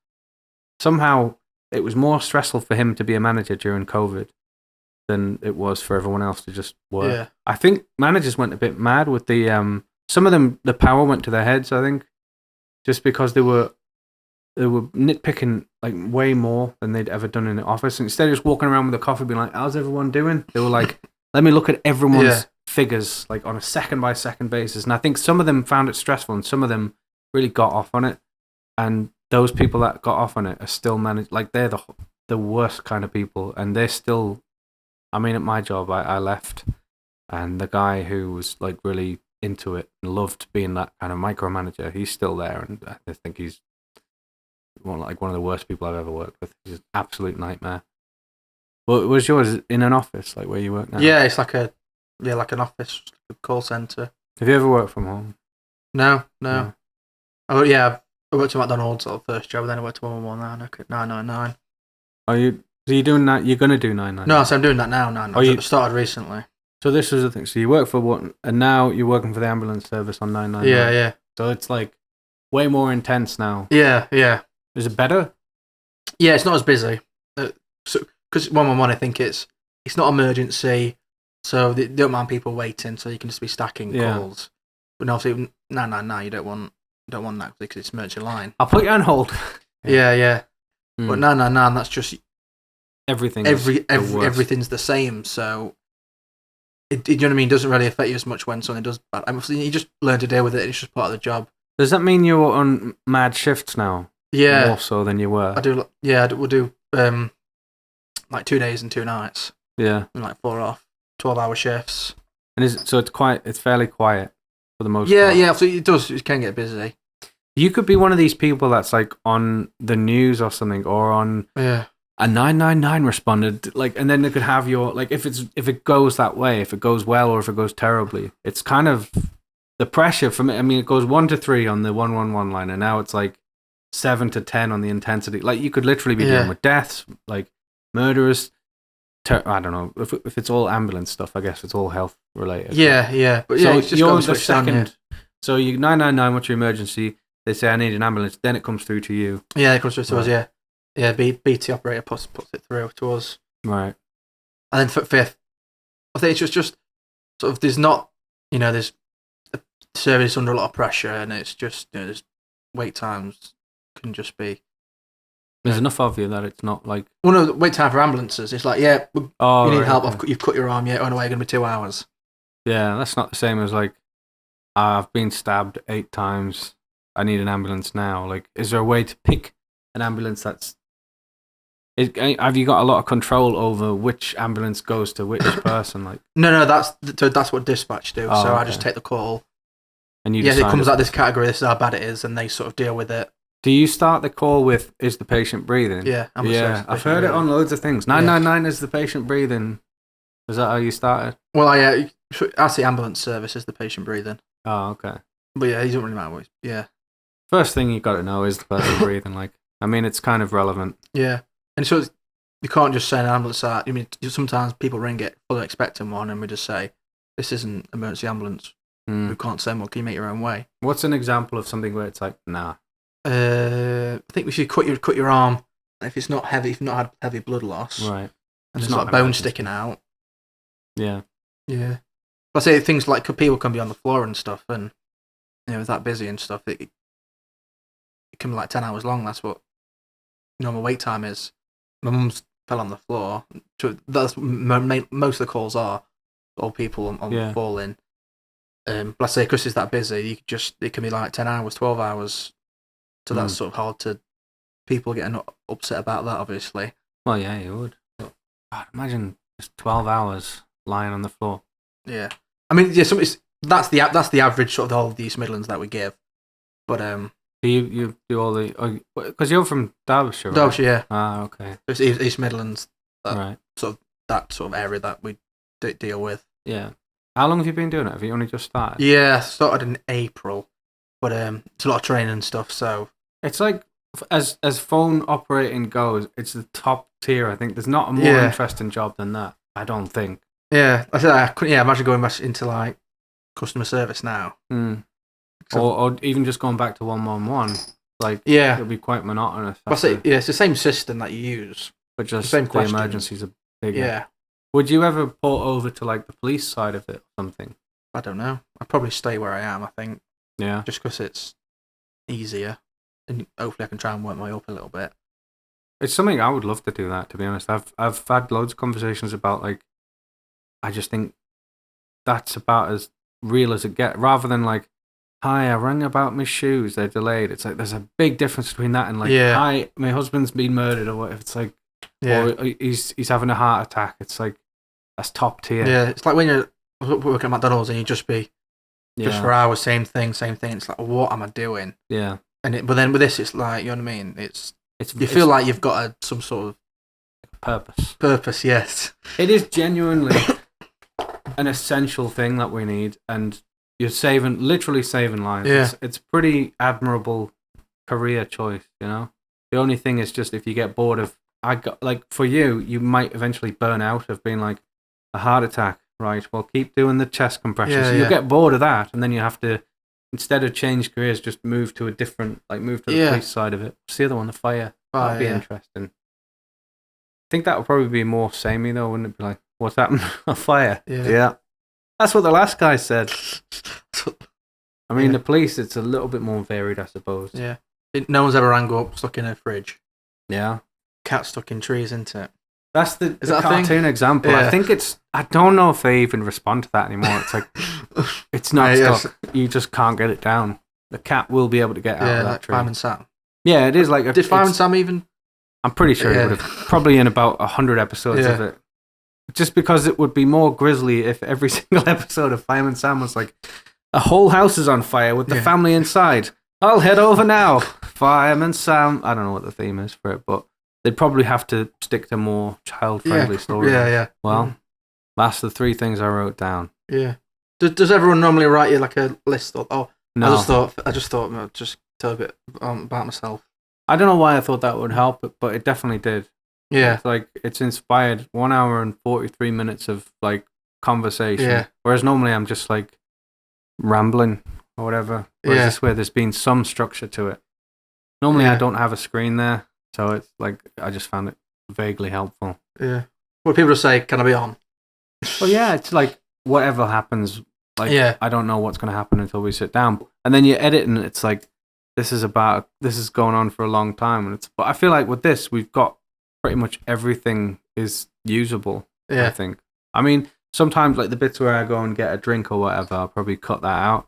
Somehow it was more stressful for him to be a manager during COVID than it was for everyone else to just work. Yeah. I think managers went a bit mad with the some of them, the power went to their heads, I think, just because they were nitpicking like way more than they'd ever done in the office. And instead of just walking around with a coffee being like, how's everyone doing? They were like, let me look at everyone's figures like on a second by second basis. And I think some of them found it stressful and some of them really got off on it. And those people that got off on it are still managed, like they're the worst kind of people. And they're still, I mean, at my job, I left, and the guy who was like really into it and loved being that kind of micromanager, he's still there, and I think he's one of the worst people I've ever worked with. He's an absolute nightmare. Well, was yours in an office, like where you work now? Yeah, it's like an office, a call center. Have you ever worked from home? No. Oh yeah, I worked at McDonald's at the first job, then I worked at 119, 999. Are you? So you're doing that? You're going to do 999? No, so I'm doing that now. No. I started recently. So this was the thing. So you work for one, and now you're working for the ambulance service on 999. Yeah. So it's like way more intense now. Yeah. Is it better? Yeah, it's not as busy. Because 111, I think it's not emergency, so they don't mind people waiting, so you can just be stacking calls. But obviously, 999, you don't want that because it's emergency line. I'll put you on hold. Yeah. But 999, that's just everything's the same. So, you know what I mean? It doesn't really affect you as much when something does bad. You just learn to deal with it. It's just part of the job. Does that mean you're on mad shifts now? Yeah, more so than you were. I do. Yeah, we'll do like 2 days and 2 nights. Yeah, and like 4 off, 12-hour shifts. And it's fairly quiet for the most part. Yeah. So it does. It can get busy. You could be one of these people that's like on the news or something, or on a 999 responded, like, and then they could have your, like, if it goes that way, if it goes well or if it goes terribly, it's kind of the pressure from it. I mean, it goes 1 to 3 on the 111 line, and now it's like 7 to 10 on the intensity. Like, you could literally be dealing with deaths, like murderers. I don't know if it's all ambulance stuff. I guess it's all health related. Yeah. But so it's just you're the second. So you 999. What's your emergency? They say I need an ambulance. Then it comes through to you. Yeah, it comes through to us. Yeah. BT operator puts it through to us. Right. And then for fifth, I think it's just sort of there's the service under a lot of pressure, and it's just there's wait times can just be. There's enough of you that it's not like. Well, no, wait time for ambulances. It's like, you need help. You've cut your arm. Yeah, on the way, going to be 2 hours. Yeah, that's not the same as like, I've been stabbed 8 times. I need an ambulance now. Like, is there a way to pick an ambulance that's? Have you got a lot of control over which ambulance goes to which person? Like, no, that's what dispatch do. I just take the call. And it comes out this category. This is how bad it is, and they sort of deal with it. Do you start the call with, is the patient breathing? Yeah, I've heard it on loads of things. 999 is the patient breathing. Is that how you started? Well, I see ambulance service as the patient breathing. Oh, okay. But yeah, he doesn't really matter. Yeah. First thing you got to know is the person breathing. Like, I mean, it's kind of relevant. Yeah, and so you can't just say an ambulance. I mean, sometimes people ring it fully expecting one, and we just say, "This isn't emergency ambulance. We can't send one. Can you make your own way?" What's an example of something where it's like, nah? I think we should cut your arm if it's not heavy. If you've not had heavy blood loss, Right? And there's like bone sticking out. Yeah. Yeah. I say things like people can be on the floor and stuff, and it's that busy and stuff. It can be like 10 hours long. That's what normal wait time is. My mum's fell on the floor. That's most of the calls are all people on falling. But I say because it's that busy, it can be like 10 hours, 12 hours. So that's sort of hard to people getting upset about that, obviously. Well, yeah, you would. God, imagine just 12 hours lying on the floor. Yeah, I mean, yeah, that's the average sort of all of the East Midlands that we give. But do you do all the because you're from Derbyshire, right? Derbyshire, yeah. Ah, okay. It's East Midlands, right? That sort of area that we deal with. Yeah. How long have you been doing it? Have you only just started? Yeah, I started in April, but it's a lot of training and stuff. So it's like as phone operating goes, it's the top tier. I think there's not a more interesting job than that. I don't think. Yeah, I said I couldn't. Yeah, imagine going back into like customer service now. Or even just going back to 111. Like, it'll be quite monotonous. I say, it's the same system that you use, but just the emergencies are bigger. Yeah. Would you ever port over to like the police side of it or something? I don't know. I'd probably stay where I am. I think. Yeah. Just because it's easier, and hopefully I can try and work my way up a little bit. It's something I would love to do. That, to be honest, I've had loads of conversations about like. I just think that's about as real as it gets, rather than like, hi, I rang about my shoes, they're delayed. It's like there's a big difference between that and like, hi, my husband's been murdered or whatever. It's like, or he's having a heart attack. It's like that's top tier. Yeah, it's like when you're working at McDonald's and you just be just for hours, same thing. It's like, what am I doing? Yeah. But then with this, it's like, you know what I mean? It's you feel like you've got some sort of purpose. Yes, it is genuinely an essential thing that we need, and you're literally saving lives. Yeah. It's pretty admirable career choice, you know? The only thing is just if you get bored of, for you might eventually burn out of being like, a heart attack, right? Well, keep doing the chest compressions. So you'll get bored of that, and then you have to, instead of change careers, just move to the police side of it. What's the other one? The fire. That'd be interesting. I think that would probably be more samey though, wouldn't it? Be like, what's happened? A fire. Yeah. That's what the last guy said. I mean, the police, it's a little bit more varied, I suppose. Yeah. No one's ever rang up stuck in a fridge. Yeah. Cat stuck in trees, isn't it? That's the cartoon example. Yeah. I think I don't know if they even respond to that anymore. It's like, it's not stuck. Yes. You just can't get it down. The cat will be able to get out of that tree. Fireman Sam. Yeah, it is like Did Fireman Sam even? I'm pretty sure he would have. Probably in about 100 episodes of it. Just because it would be more grisly if every single episode of Fireman Sam was like, a whole house is on fire with the family inside. I'll head over now. Fireman Sam. I don't know what the theme is for it, but they'd probably have to stick to more child-friendly stories. Yeah. Well, that's the 3 things I wrote down. Yeah. Does everyone normally write you like a list? No. I just thought I'd just tell a bit about myself. I don't know why I thought that would help, but it definitely did. Yeah. It's like, it's inspired 1 hour and 43 minutes of like conversation. Yeah. Whereas normally I'm just like rambling or whatever. Whereas this way there's been some structure to it. Normally I don't have a screen there. So it's like, I just found it vaguely helpful. Yeah. What people say, can I be on? Well, yeah, it's like whatever happens. Like, I don't know what's going to happen until we sit down. And then you edit and it's like, this is going on for a long time. But I feel like with this, we've got pretty much everything is usable. Yeah. I think. I mean, sometimes like the bits where I go and get a drink or whatever, I'll probably cut that out.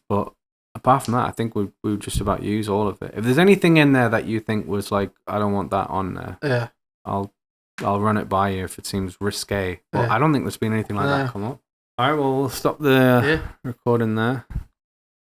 But apart from that, I think we would just about use all of it. If there's anything in there that you think was like, I don't want that on there, I'll run it by you if it seems risque. But I don't think there's been anything like that come up. All right, well, we'll stop the recording there.